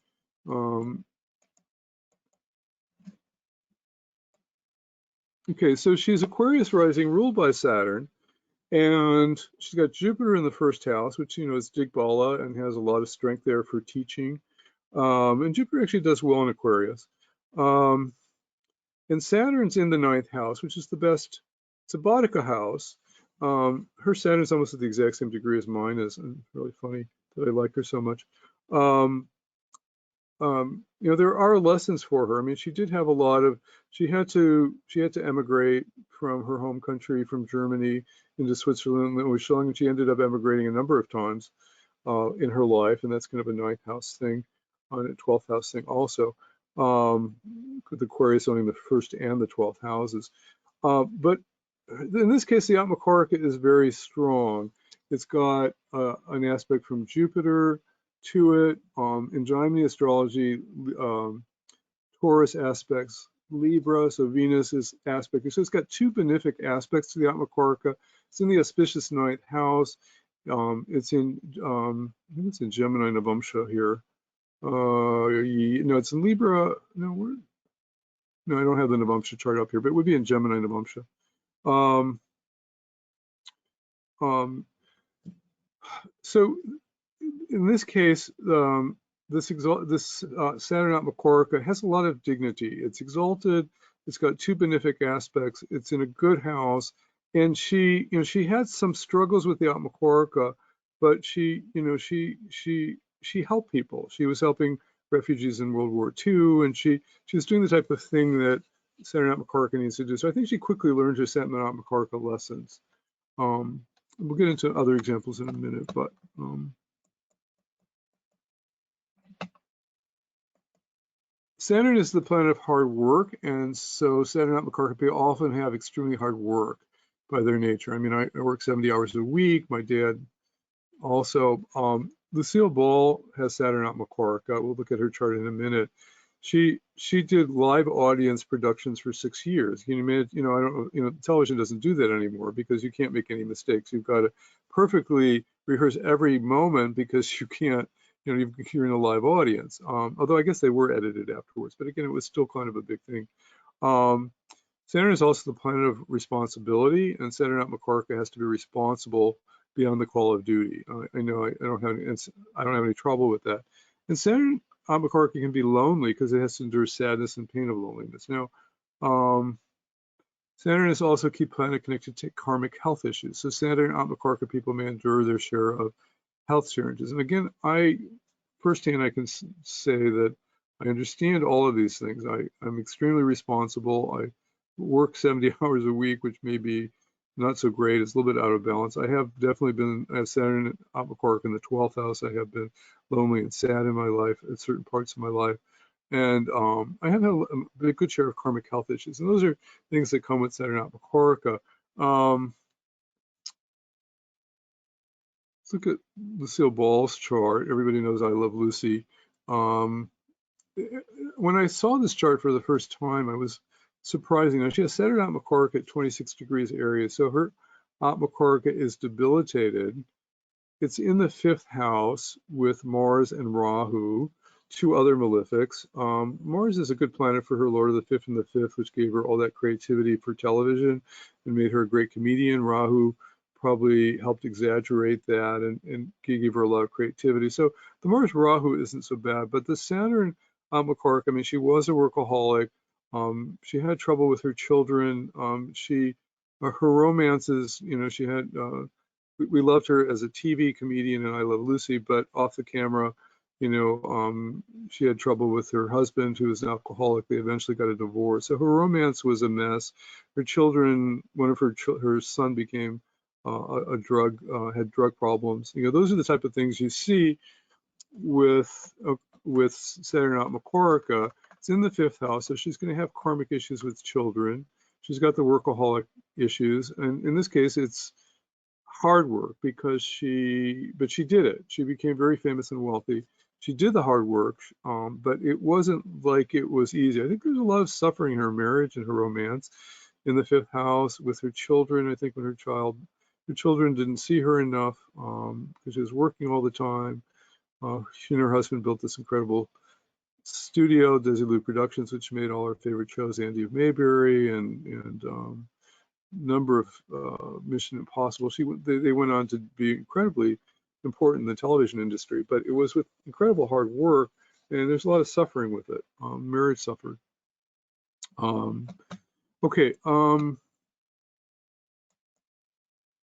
Okay, so she's Aquarius rising, ruled by Saturn, and she's got Jupiter in the first house, which is Digbala and has a lot of strength there for teaching. And Jupiter actually does well in Aquarius. And Saturn's in the 9th house, which is the best. It's a Bodhika house. Her Saturn is almost at the exact same degree as mine is, and really funny that I like her so much. There are lessons for her. I mean, she did have a lot of, she had to emigrate from her home country, from Germany into Switzerland, and she ended up emigrating a number of times in her life, and that's kind of a 9th house thing, on a 12th house thing also, with Aquarius owning the 1st and the 12th houses. But in this case, the Atmakaraka is very strong. It's got an aspect from Jupiter to it. In Gemini astrology, Taurus aspects Libra, so Venus is aspect. So it's got 2 benefic aspects to the Atmakaraka. It's in the auspicious 9th house. It's in, I think it's in Gemini navamsha here. No, it's in Libra. No, I don't have the navamsha chart up here, but it would be in Gemini navamsha. So in this case, this Saturn Atmakaraka has a lot of dignity. It's exalted. It's got 2 benefic aspects. It's in a good house, and she had some struggles with the Atmakaraka, but she helped people. She was helping refugees in World War II, and she was doing the type of thing that Saturn Atmakaraka needs to do. So I think she quickly learned her Saturn Atmakaraka lessons. We'll get into other examples in a minute, but Saturn is the planet of hard work, and so Saturn Atmakaraka often have extremely hard work by their nature. I mean, I work 70 hours a week. My dad also. Lucille Ball has Saturn Atmakaraka. We'll look at her chart in a minute. she did live audience productions for 6 years. Can you imagine? You know, I don't know. You know, television doesn't do that anymore because you can't make any mistakes. You've got to perfectly rehearse every moment because you can't. You know, you're in a live audience. Although I guess they were edited afterwards, but again, it was still kind of a big thing. Saturn is also the planet of responsibility, and Saturn Atmakarka has to be responsible beyond the call of duty. I know I don't have any trouble with that. And Saturn Atmakarka can be lonely because it has to endure sadness and pain of loneliness. Now, Saturn is also a key planet connected to karmic health issues. So Saturn Atmakarka people may endure their share of health challenges. And again, firsthand, I can say that I understand all of these things. I'm extremely responsible. I work 70 hours a week, which may be not so great. It's a little bit out of balance. I have Saturn Atmakarka in the 12th house. I have been lonely and sad in my life at certain parts of my life. And I have had a good share of karmic health issues. And those are things that come with Saturn Atmakarka. Let's look at Lucille Ball's chart. Everybody knows I love Lucy. When I saw this chart for the first time, I was surprised. You know, she has Saturn Atmakarka at 26 degrees Aries. So her Atmakarka is debilitated. It's in the 5th house with Mars and Rahu, 2 other malefics. Mars is a good planet for her Lord of the Fifth and the Fifth, which gave her all that creativity for television and made her a great comedian. Rahu probably helped exaggerate that and gave her a lot of creativity. So the Mars Rahu isn't so bad, but the Saturn Atmakarka, I mean, she was a workaholic. She had trouble with her children. Her romances, you know, she had, we loved her as a TV comedian and I Love Lucy, but off the camera, you know, she had trouble with her husband who was an alcoholic. They eventually got a divorce. So her romance was a mess. Her children, one of her son became had drug problems. You know, those are the type of things you see with Saturn Atmakarka. It's in the 5th house, so she's going to have karmic issues with children. She's got the workaholic issues, and in this case, it's hard work because but she did it. She became very famous and wealthy. She did the hard work, but it wasn't like it was easy. I think there's a lot of suffering in her marriage and her romance in the 5th house with her children. I think when her children didn't see her enough because she was working all the time. She and her husband built this incredible studio, Desilu Productions, which made all her favorite shows, Andy of Mayberry and number of Mission Impossible. They went on to be incredibly important in the television industry, but it was with incredible hard work, and there's a lot of suffering with it. Marriage suffered. Okay.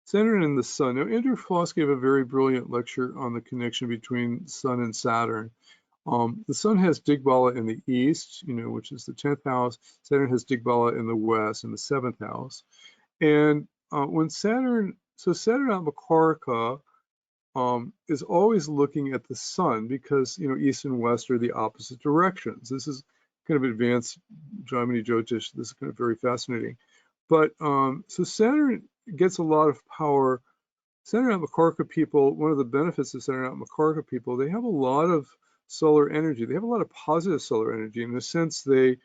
Saturn and the Sun. Now, Andrew Foss gave a very brilliant lecture on the connection between Sun and Saturn. The Sun has Digbala in the east, you know, which is the 10th house. Saturn has Digbala in the west, in the 7th house. And when Saturn Atmakarka is always looking at the Sun because, you know, east and west are the opposite directions. This is kind of advanced Jaimini Jyotish. This is kind of very fascinating. But so Saturn gets a lot of power. Saturn Atmakarka people, one of the benefits of Saturn Atmakarka people, they have a lot of solar energy. They have a lot of positive solar energy. In a sense, they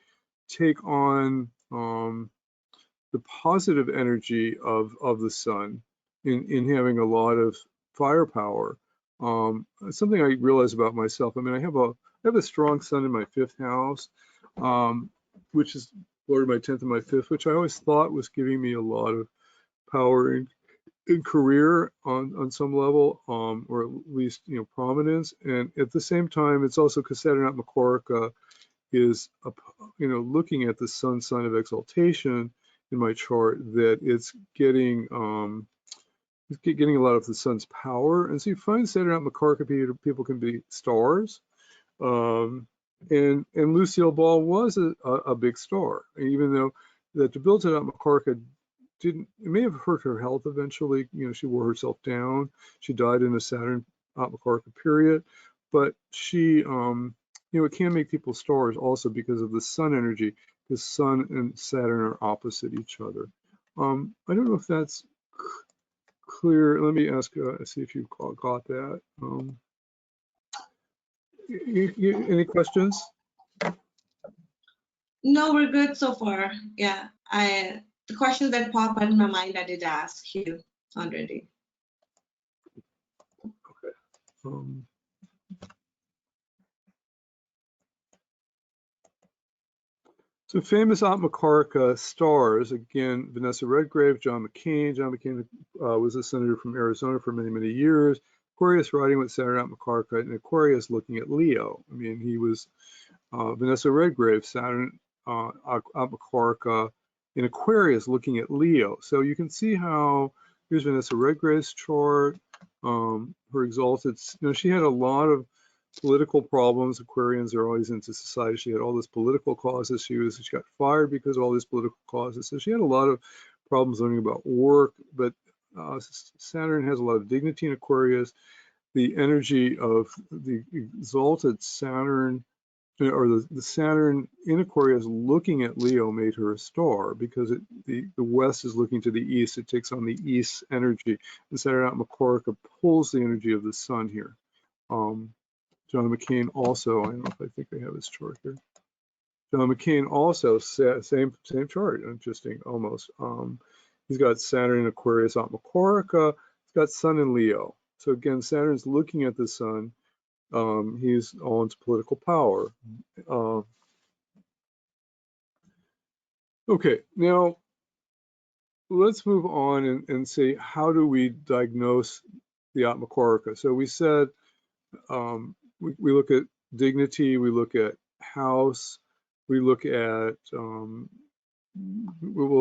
take on the positive energy of the Sun in having a lot of firepower. Something I realize about myself. I mean, I have a strong Sun in my 5th house, which is Lord of my 10th and my 5th, which I always thought was giving me a lot of power in career on some level, or at least, you know, prominence. And at the same time, it's also because Saturn Atmakarka is, you know, looking at the Sun sign of exaltation in my chart, that it's getting a lot of the Sun's power. And so you find Saturn Atmakarka people can be stars. And Lucille Ball was a big star, even though the debilitated Atmakarka it may have hurt her health eventually. You know, she wore herself down. She died in a Saturn Atmakarka period, but she, you know, it can make people stars also because of the Sun energy. The Sun and Saturn are opposite each other. I don't know if that's clear. Let me ask, see if you got that. Any questions? No, we're good so far. Yeah, the questions that pop out in my mind, I did ask you already. Okay. So famous Atmakarka stars, again, Vanessa Redgrave, John McCain. John McCain was a senator from Arizona for many, many years. Aquarius riding with Saturn Atmakarka, and Aquarius looking at Leo. I mean, he was Vanessa Redgrave, Saturn Atmakarka in Aquarius looking at Leo. So you can see how, here's Vanessa Redgrave's chart. Her exalted, she had a lot of political problems. Aquarians are always into society. She had all these political causes. She got fired because of all these political causes. So she had a lot of problems learning about work, but Saturn has a lot of dignity in Aquarius. The energy of the exalted Saturn, or the Saturn in Aquarius looking at Leo, made her a star, because the west is looking to the east. It takes on the east energy. And Saturn Atmakarka pulls the energy of the sun here. John McCain also, I don't know if I think I have his chart here. John McCain also, same chart, interesting, almost. He's got Saturn in Aquarius Atmakaraka. He's got Sun in Leo. So again, Saturn's looking at the sun. He's all into political power. Okay, now let's move on and say, how do we diagnose the Atmakaraka? So we said we look at dignity, we look at house, we look at we'll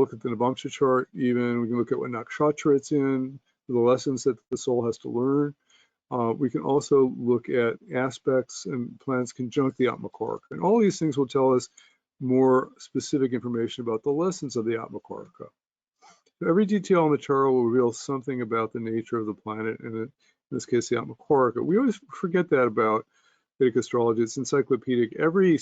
look at the navamsha chart. Even we can look at what nakshatra it's in, the lessons that the soul has to learn. We can also look at aspects and planets conjunct the Atmakaraka, and all these things will tell us more specific information about the lessons of the Atmakaraka. So every detail on the chart will reveal something about the nature of the planet, and in this case, the Atmakaraka. We always forget that about Vedic astrology. It's encyclopedic. Every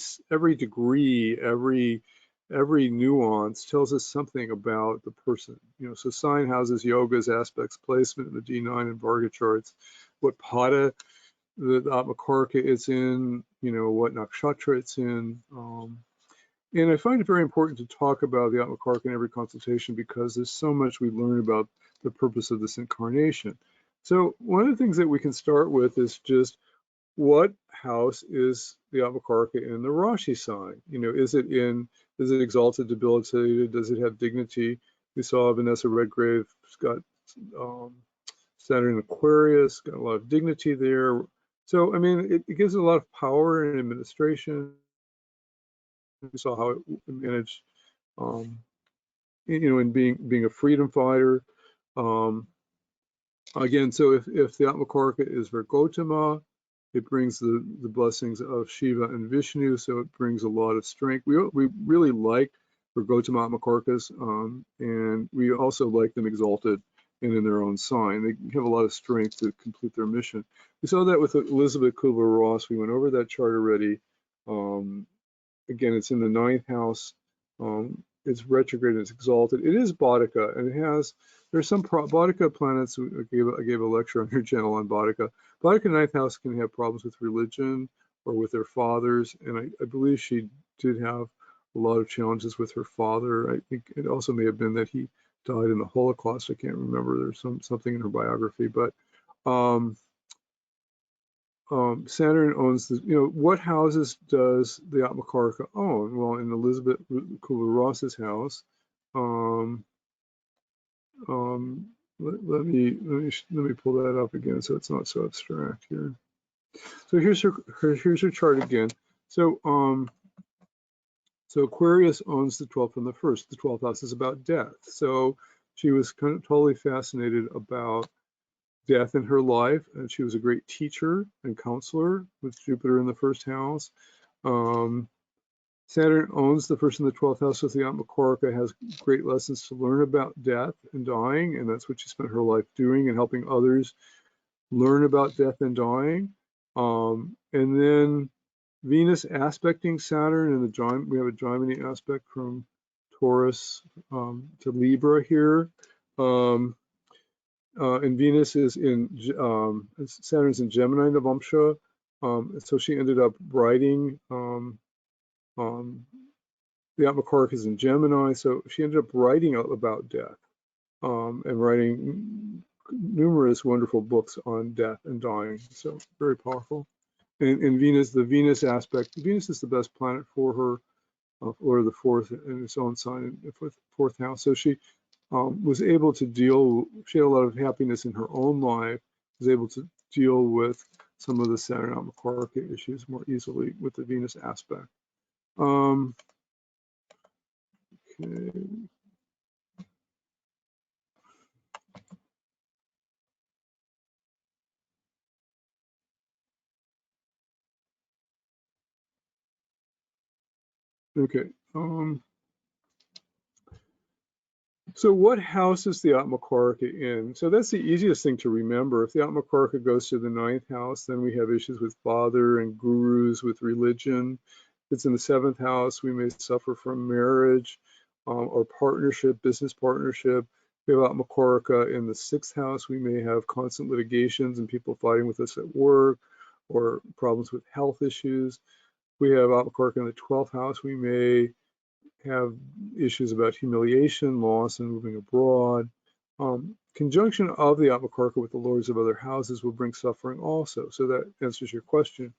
degree, every nuance tells us something about the person. So sign, houses, yogas, aspects, placement in the D9 and Varga charts, what pada the Atmakaraka it's in, what nakshatra it's in. And I find it very important to talk about the Atmakaraka in every consultation, because there's so much we learn about the purpose of this incarnation. So one of the things that we can start with is just, what house is the Atmakaraka in the Rashi sign? Is it exalted, debilitated? Does it have dignity? We saw Vanessa Redgrave, has got Saturn in Aquarius, got a lot of dignity there. So, I mean, it gives it a lot of power in administration. We saw how it managed, in being a freedom fighter. Again, so if the Atmakaraka is Vergotama, it brings the blessings of Shiva and Vishnu, so it brings a lot of strength. We really like Vergotama Atmakarkas, and we also like them exalted and in their own sign. They have a lot of strength to complete their mission. We saw that with Elizabeth Kubler-Ross. We went over that chart already. Again, it's in the 9th house. It's retrograde, it's exalted. It is Boudica, and there's some Boudica planets. I gave a lecture on your channel on Boudica. Boudica 9th house can have problems with religion or with their fathers, and I believe she did have a lot of challenges with her father. I think it also may have been that he died in the Holocaust. I can't remember. There's something in her biography, but Saturn owns what houses does the Atmakaraka own? Well, in Elizabeth Kubler-Ross's house, let me pull that up again so it's not so abstract here. So here's her chart again. So Aquarius owns the 12th and the 1st. The 12th house is about death. So she was kind of totally fascinated about death in her life, and she was a great teacher and counselor with Jupiter in the 1st house. Saturn owns the 1st and the 12th house, so the Atmakaraka has great lessons to learn about death and dying, and that's what she spent her life doing, and helping others learn about death and dying. And then Venus aspecting Saturn, and we have a Gemini aspect from Taurus to Libra here. And Venus is in Saturn's in Gemini navamsha, so she ended up writing the Atmakarka is in Gemini, so she ended up writing about death and writing numerous wonderful books on death and dying. So very powerful. And Venus, the Venus aspect, Venus is the best planet for her, or the fourth in its own sign, fourth house. So she was able to deal, she had a lot of happiness in her own life, was able to deal with some of the Saturn Atmakaraka issues more easily with the Venus aspect. Okay. Okay. So what house is the Atmakaraka in? So that's the easiest thing to remember. If the Atmakaraka goes to the 9th house, then we have issues with father and gurus, with religion. If it's in the 7th house, we may suffer from marriage or partnership, business partnership. If we have Atmakaraka in the 6th house, we may have constant litigations and people fighting with us at work, or problems with health issues. We have Atmakaraka in the 12th house, we may have issues about humiliation, loss, and moving abroad. Conjunction of the Atmakaraka with the lords of other houses will bring suffering also. So that answers your question.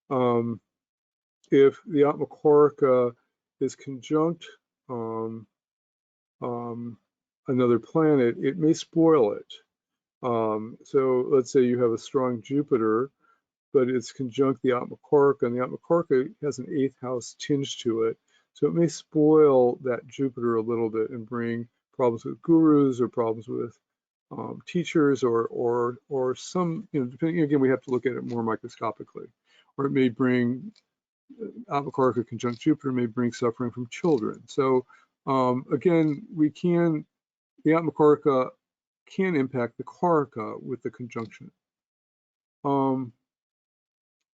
If the Atmakaraka is conjunct another planet, it may spoil it. So let's say you have a strong Jupiter, but it's conjunct the Atmakaraka, and the Atmakaraka has an 8th house tinge to it. So it may spoil that Jupiter a little bit and bring problems with gurus or problems with teachers or some, depending, again, we have to look at it more microscopically. Or it may bring, Atmakaraka conjunct Jupiter may bring suffering from children. So again, the Atmakaraka can impact the Karaka with the conjunction.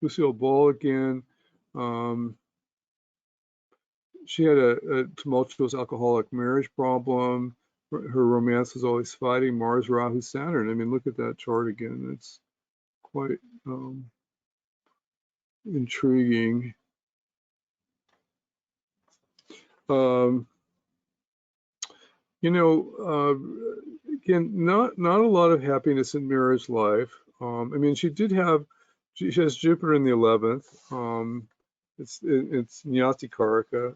Lucille Ball again. She had a tumultuous alcoholic marriage problem. Her romance was always fighting. Mars, Rahu, Saturn. I mean, look at that chart again. It's quite intriguing. Again, not a lot of happiness in marriage life. I mean, she has Jupiter in the 11th. It's Karaka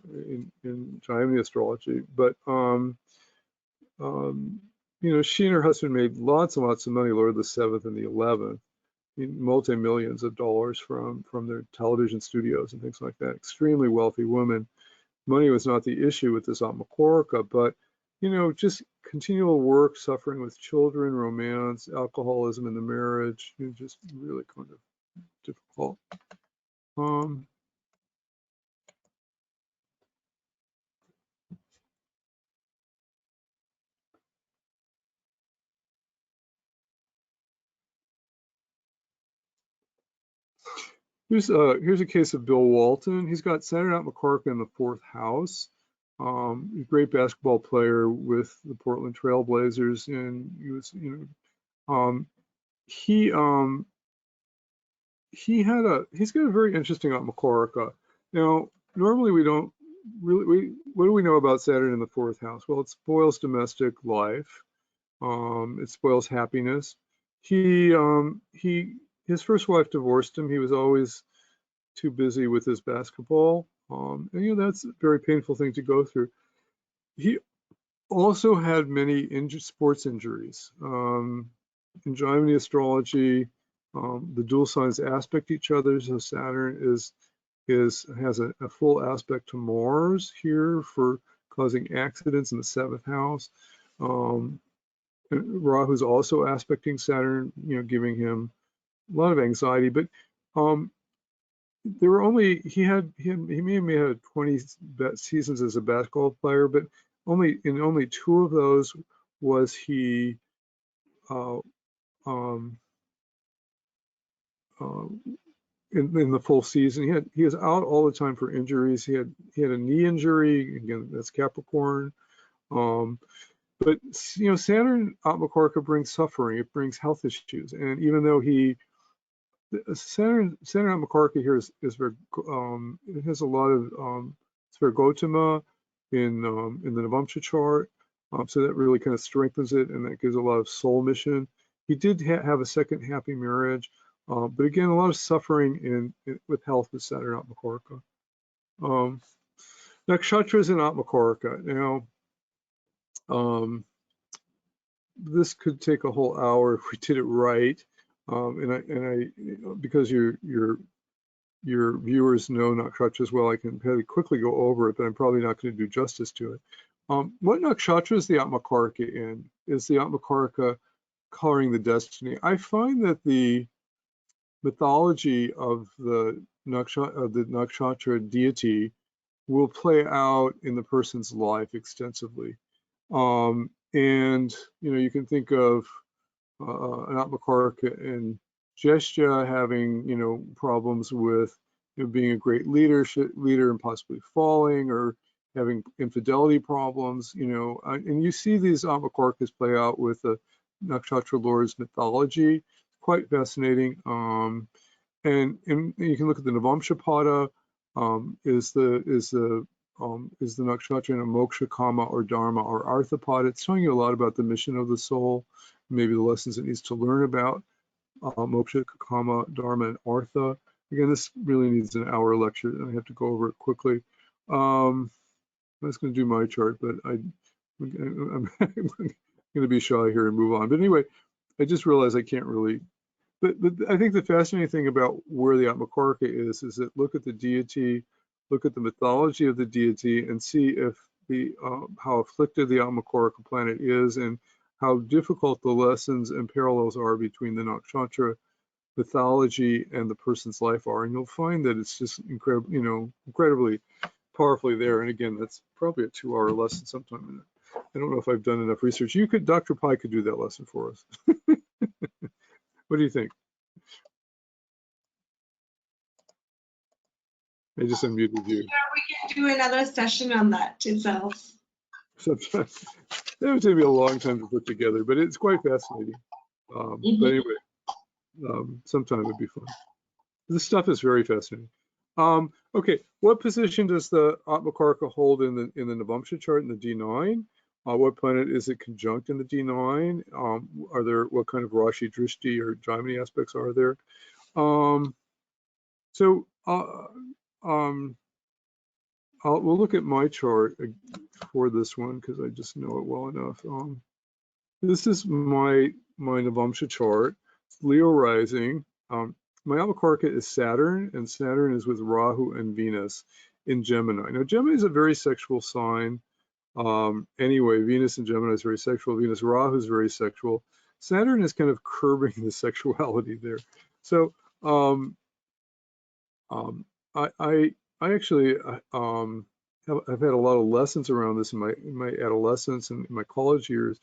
in Chinese astrology, but she and her husband made lots and lots of money, Lord of the 7th and the 11th, multi-millions of dollars from their television studios and things like that. Extremely wealthy woman. Money was not the issue with this Atmakaraka, but just continual work, suffering with children, romance, alcoholism in the marriage, just really kind of difficult. Here's a case of Bill Walton. He's got Saturn Atmakaraka in the 4th house. A great basketball player with the Portland Trail Blazers, and he was, he's got a very interesting Atmakaraka. Now, normally we don't really, what do we know about Saturn in the 4th house? Well, it spoils domestic life. It spoils happiness. His first wife divorced him. He was always too busy with his basketball. And that's a very painful thing to go through. He also had many sports injuries. In Gemini astrology, the dual signs aspect each other. So Saturn has a full aspect to Mars here for causing accidents in the 7th house. Rahu's also aspecting Saturn, giving him a lot of anxiety. But there were only he may have had 20 seasons as a basketball player, but only 2 of those was he in the full season. He was out all the time for injuries. He had a knee injury. Again, that's Capricorn. But Saturn Atmakaraka brings suffering. It brings health issues. And even though Saturn Atmakaraka here is very, it has a lot of Svergotama in the Navamsha chart. So that really kind of strengthens it, and that gives a lot of soul mission. He did have a second happy marriage, but again, a lot of suffering with health with Saturn Atmakaraka. Nakshatras in Atmakaraka. Now, this could take a whole hour if we did it right, because your viewers know nakshatras well, I can very quickly go over it, but I'm probably not going to do justice to it. What nakshatra is the Atmakaraka in? Is the Atmakaraka coloring the destiny? I find that the mythology of the nakshatra deity will play out in the person's life extensively. And you can think of an Atmakaraka in Jeshta having problems with being a great leader and possibly falling, or having infidelity problems, and you see these Atmakarakas play out with the nakshatra lord's mythology. Quite fascinating. And you can look at the Navamsha Pada. Is the nakshatra in a moksha, kama, or dharma, or artha pada? It's telling you a lot about the mission of the soul, maybe the lessons it needs to learn about moksha, kama, dharma, and artha. Again, this really needs an hour lecture, and I have to go over it quickly. I was going to do my chart, but I'm going to be shy here and move on. But anyway, I just realized I can't really. But I think the fascinating thing about where the Atmakaraka is that look at the deity, look at the mythology of the deity, and see if how afflicted the Atmakaraka planet is, and how difficult the lessons and parallels are between the nakshatra mythology and the person's life are. And you'll find that it's just incredible, incredibly powerfully there. And again, that's probably a 2-hour lesson sometime. I don't know if I've done enough research. Dr. Pi could do that lesson for us. What do you think? I just unmuted you. Sure, we can do another session on that itself. Sometimes that would take me a long time to put together, but it's quite fascinating. But anyway, sometime it'd be fun. This stuff is very fascinating. Okay, what position does the Atmakaraka hold in the Navamsha chart in the D9? What planet is it conjunct in the D9? What kind of Rashi, Drishti, or Jaimini aspects are there? We'll look at my chart for this one because I just know it well enough. This is my Navamsha chart. It's Leo rising. My Atmakaraka is Saturn, and Saturn is with Rahu and Venus in Gemini. Now, Gemini is a very sexual sign. Anyway, Venus in Gemini is very sexual. Venus Rahu is very sexual. Saturn is kind of curbing the sexuality there. So I actually I've had a lot of lessons around this in my adolescence and in my college years,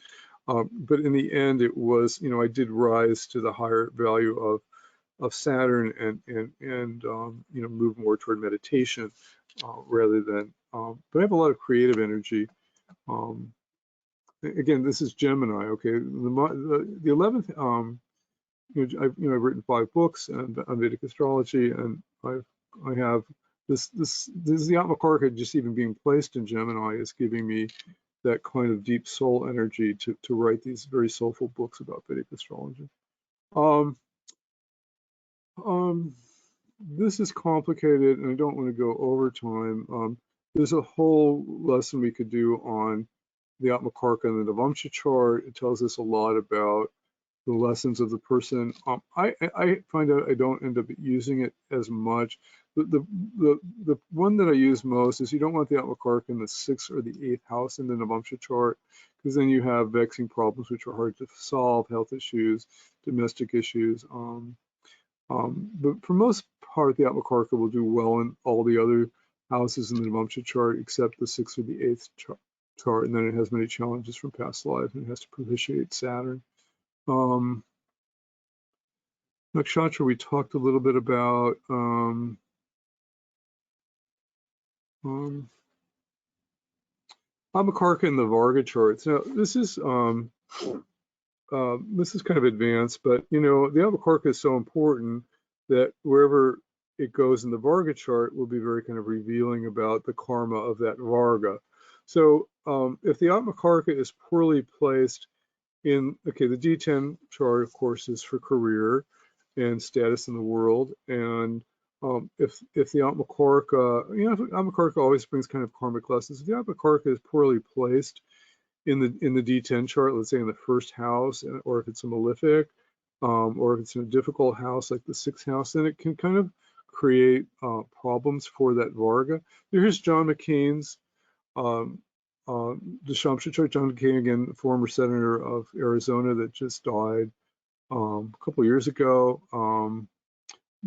but in the end it was, I did rise to the higher value of Saturn and move more toward meditation rather than. But I have a lot of creative energy. Again, this is Gemini. Okay, the 11th. I've written 5 books on Vedic astrology, and I have this is the Atmakaraka. Just even being placed in Gemini is giving me that kind of deep soul energy to write these very soulful books about Vedic astrology. This is complicated, and I don't want to go over time. There's a whole lesson we could do on the Atmakaraka and the Navamsha chart. It tells us a lot about the lessons of the person. I find out I don't end up using it as much. The one that I use most is you don't want the Atmakaraka in the 6th or the 8th house in the Navamsha chart, because then you have vexing problems which are hard to solve, health issues, domestic issues. But for most part, the Atmakaraka will do well in all the other houses in the Navamsha chart except the 6th or the 8th chart, and then it has many challenges from past life, and it has to propitiate Saturn. Nakshatra we talked a little bit about. Atmakaraka in the Varga charts. Now this is kind of advanced, but the Atmakaraka is so important that wherever it goes in the Varga chart will be very kind of revealing about the karma of that Varga. So if the Atmakarka is poorly placed in, okay, the D10 chart, of course, is for career and status in the world. And if the Atmakarka, you know, Atmakarka always brings kind of karmic lessons. If the Atmakarka is poorly placed in the D10 chart, let's say in the first house, or if it's a malefic, or if it's in a difficult house like the 6th house, then it can kind of create problems for that Varga. Here's John McCain's Dashamsha chart. John McCain, again, former senator of Arizona that just died a couple years ago. You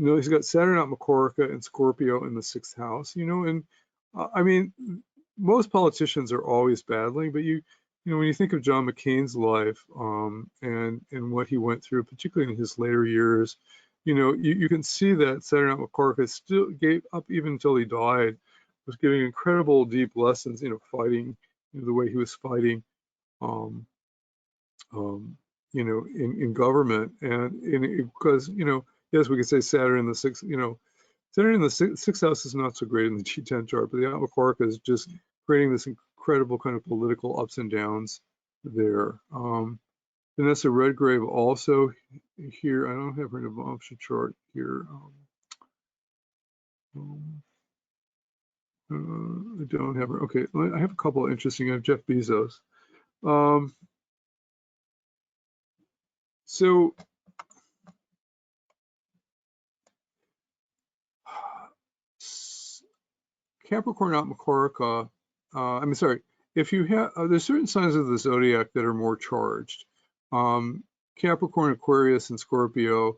know, he's got Saturn Atmakaraka and Scorpio in the 6th house, you know, and I mean, most politicians are always battling, but you know, when you think of John McCain's life and what he went through, particularly in his later years, you know, you can see that Saturn Atmakaraka still gave up even until he died, was giving incredible deep lessons, you know, fighting, you know, the way he was fighting, you know, in government, and because, you know, yes, we could say Saturn in the 6th, you know, Saturn in the 6th house is not so great in the G10 chart, but the Atmakaraka is just creating this incredible kind of political ups and downs there. Vanessa Redgrave also here. I don't have her navamsha chart here. I don't have her. Okay, I have a couple of interesting. I have Jeff Bezos. So Capricorn Atmakaraka, I'm sorry, if you have, there's certain signs of the zodiac that are more charged. Capricorn, Aquarius, and Scorpio,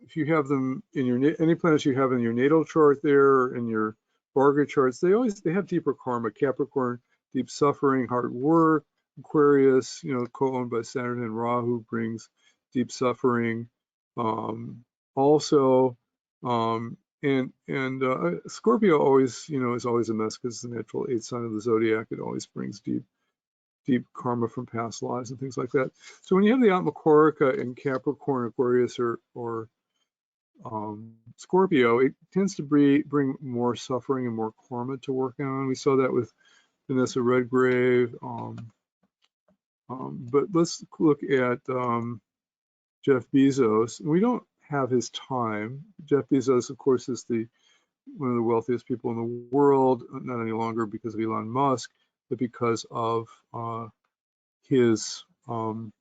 if you have them in your, any planets you have in your natal chart there, in your Varga charts, they have deeper karma. Capricorn, deep suffering, hard work. Aquarius, you know, co-owned by Saturn and Rahu, brings deep suffering. Also, Scorpio always, you know, is always a mess because it's the natural 8th sign of the zodiac. It always brings deep karma from past lives and things like that. So when you have the Atmakaraka in Capricorn, Aquarius, or Scorpio, it tends to bring more suffering and more karma to work on. We saw that with Vanessa Redgrave. But let's look at Jeff Bezos. We don't have his time. Jeff Bezos, of course, is one of the wealthiest people in the world, not any longer because of Elon Musk, but because of his of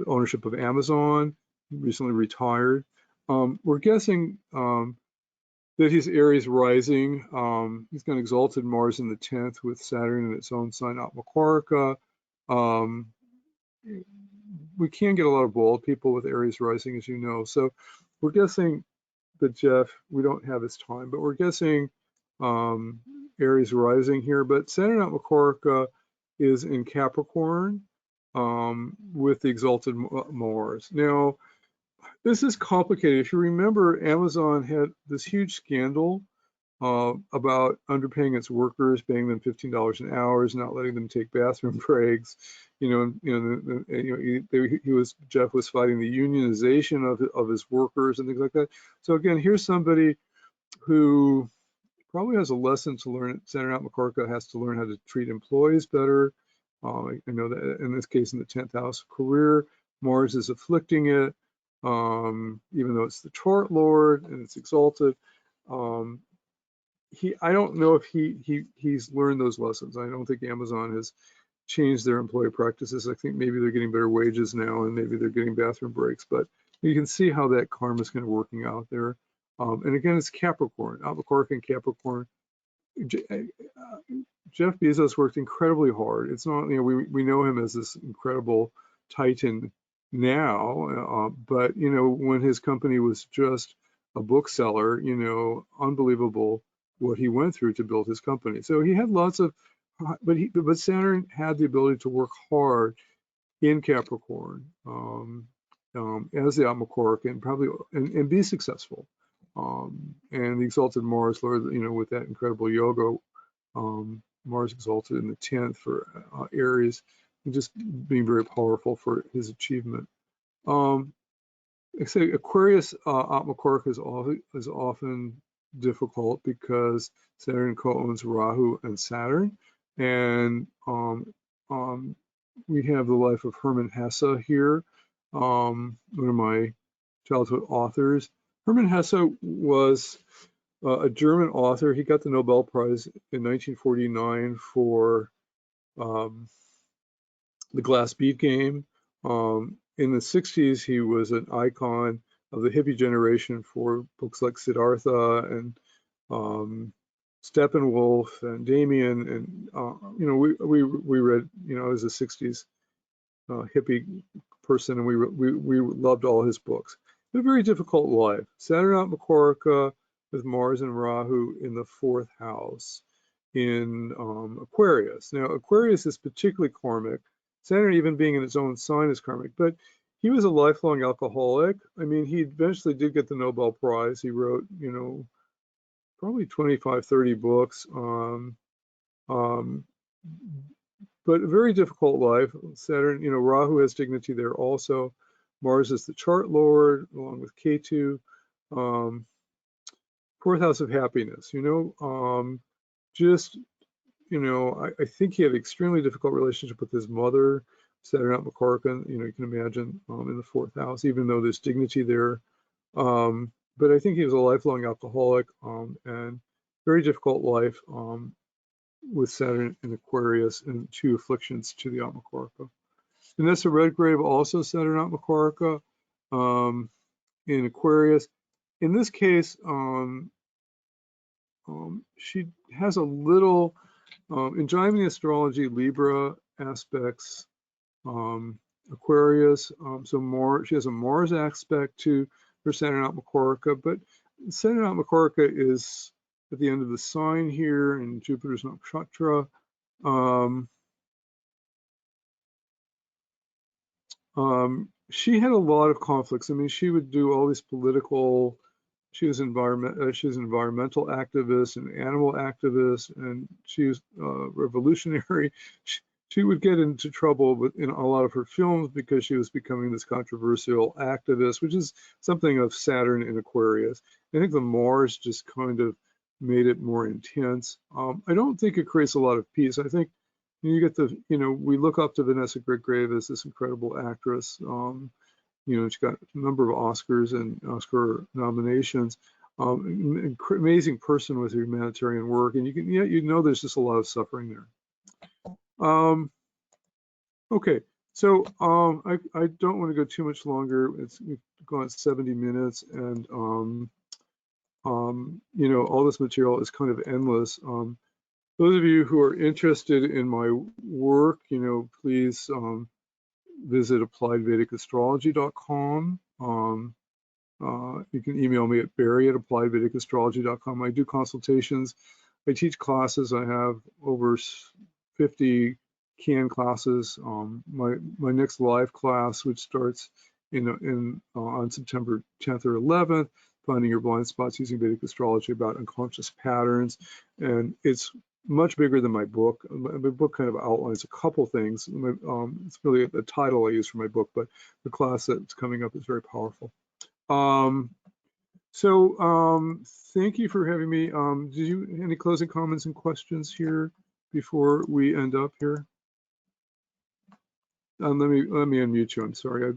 ownership of Amazon. He recently retired. We're guessing that he's Aries rising. He's got an exalted Mars in the 10th with Saturn in its own sign, Atmakaraka. We can get a lot of bald people with Aries rising, as you know. So we're guessing that Jeff, we don't have his time, but we're guessing Aries rising here. But Saturn Atmakaraka is in Capricorn with the exalted Mars. Now, this is complicated. If you remember, Amazon had this huge scandal about underpaying its workers, paying them $15 an hour, not letting them take bathroom breaks. Jeff was fighting the unionization of his workers and things like that. So again, here's somebody who probably has a lesson to learn. Senator Atmakarka has to learn how to treat employees better. I know that in this case, in the 10th house career, Mars is afflicting it, even though it's the chart lord and it's exalted. I don't know if he's learned those lessons. I don't think Amazon has changed their employee practices. I think maybe they're getting better wages now, and maybe they're getting bathroom breaks. But you can see how that karma is kind of working out there. And again, it's Capricorn, Atmakarka and Capricorn. Jeff Bezos worked incredibly hard. It's not, we know him as this incredible titan now, but when his company was just a bookseller, unbelievable what he went through to build his company. So he had lots of, but Saturn had the ability to work hard in Capricorn as the Atmakaraka and probably and be successful. And the exalted Mars, Lord, with that incredible yoga, Mars exalted in the 10th for Aries, and just being very powerful for his achievement. say Aquarius Atmakaraka is often difficult because Saturn co-owns Rahu and Saturn, and we have the life of Hermann Hesse here, one of my childhood authors. Hermann Hesse was a German author. He got the Nobel Prize in 1949 for the glass bead game. In the 60s, he was an icon of the hippie generation for books like Siddhartha and Steppenwolf and Damien, and you know, we read, you know, as a 60s hippie person, and we loved all his books. A very difficult life. Saturn Atmakaraka with Mars and Rahu in the 4th house in Aquarius. Now, Aquarius is particularly karmic. Saturn, even being in its own sign, is karmic, but he was a lifelong alcoholic. I mean, he eventually did get the Nobel Prize. He wrote, you know, probably 25, 30 books. But a very difficult life. Saturn, you know, Rahu has dignity there also. Mars is the chart lord, along with Ketu. 4th house of happiness, you know, just, you know, I think he had an extremely difficult relationship with his mother, Saturn Atmakaraka, you know, you can imagine in the 4th house, even though there's dignity there. But I think he was a lifelong alcoholic and very difficult life with Saturn in Aquarius and 2 afflictions to the Atmakaraka. Vanessa Redgrave, also Saturn Atmakaraka in Aquarius. In this case, she has a little, in Gemini astrology, Libra aspects, Aquarius, so she has a Mars aspect to her Saturn Atmakaraka, but Saturn Atmakaraka is at the end of the sign here, and Jupiter's nakshatra. She had a lot of conflicts. I mean, she would do all these political. She was an environmental activist and animal activist, and she was revolutionary. She would get into trouble in a lot of her films because she was becoming this controversial activist, which is something of Saturn in Aquarius. I think the Mars just kind of made it more intense. I don't think it creates a lot of peace. I think you get the, you know, we look up to Vanessa Redgrave as this incredible actress. You know, she got a number of Oscars and Oscar nominations. Amazing person with humanitarian work, and you know, there's just a lot of suffering there. Okay, so I don't want to go too much longer. We've gone 70 minutes, and you know, all this material is kind of endless. Those of you who are interested in my work, you know, please visit appliedvedicastrology.com. You can email me at barry@appliedvedicastrology.com. I do consultations. I teach classes. I have over 50 canned classes. My next live class, which starts on September 10th or 11th, Finding Your Blind Spots Using Vedic Astrology, about unconscious patterns. And it's much bigger than my book. My book kind of outlines a couple things. It's really the title I use for my book, but the class that's coming up is very powerful. Thank you for having me. Any closing comments and questions here before we end up here? Let me unmute you. I'm sorry, I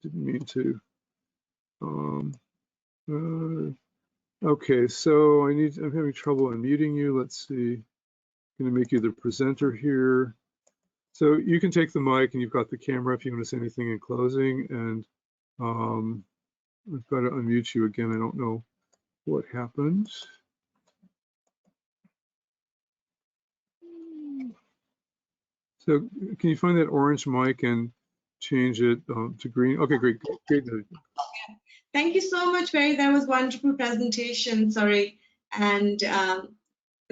didn't mean to. Okay, so I'm having trouble unmuting you. Let's see. I'm going to make you the presenter here. So you can take the mic, and you've got the camera if you want to say anything in closing. And I've got to unmute you again. I don't know what happened. So can you find that orange mic and change it to green? Okay, great. Thank you so much, Barry. That was wonderful presentation. Sorry, and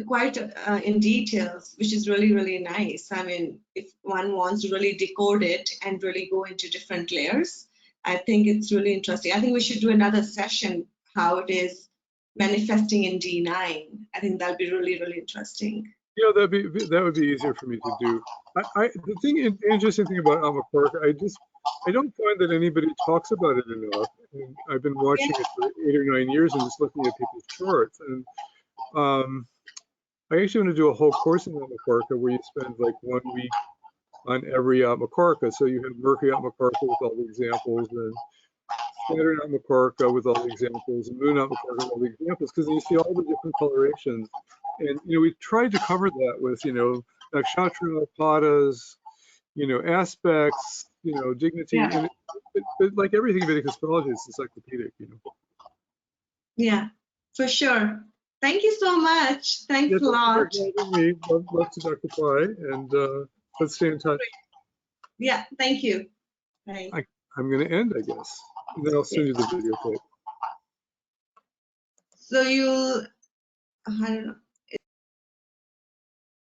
quite in details, which is really, really nice. I mean, if one wants to really decode it and really go into different layers, I think it's really interesting. I think we should do another session, how it is manifesting in D9. I think that'll be really, really interesting. Yeah, that would be easier for me to do. The interesting thing about Atmakaraka, I don't find that anybody talks about it enough. And I've been watching it for 8 or 9 years and just looking at people's charts. And I actually want to do a whole course in Atmakarka where you spend like 1 week on every Atmakarka. So you have Mercury Atmakarka with all the examples, and Saturn Atmakarka with all the examples, and Moon Atmakarka with all the examples, because you see all the different colorations. And we tried to cover that with nakshatra, padas, aspects, dignity, Yeah. and it, like everything in Vedic astrology, it's encyclopedic. Yeah, for sure. Thank you so much. Thanks Yeah, a lot. thanks for having me. Love to Dr. Pi, and let's stay in touch. Yeah, thank you. Bye. I'm going to end, I guess, and then I'll send you the video tape. So I don't know.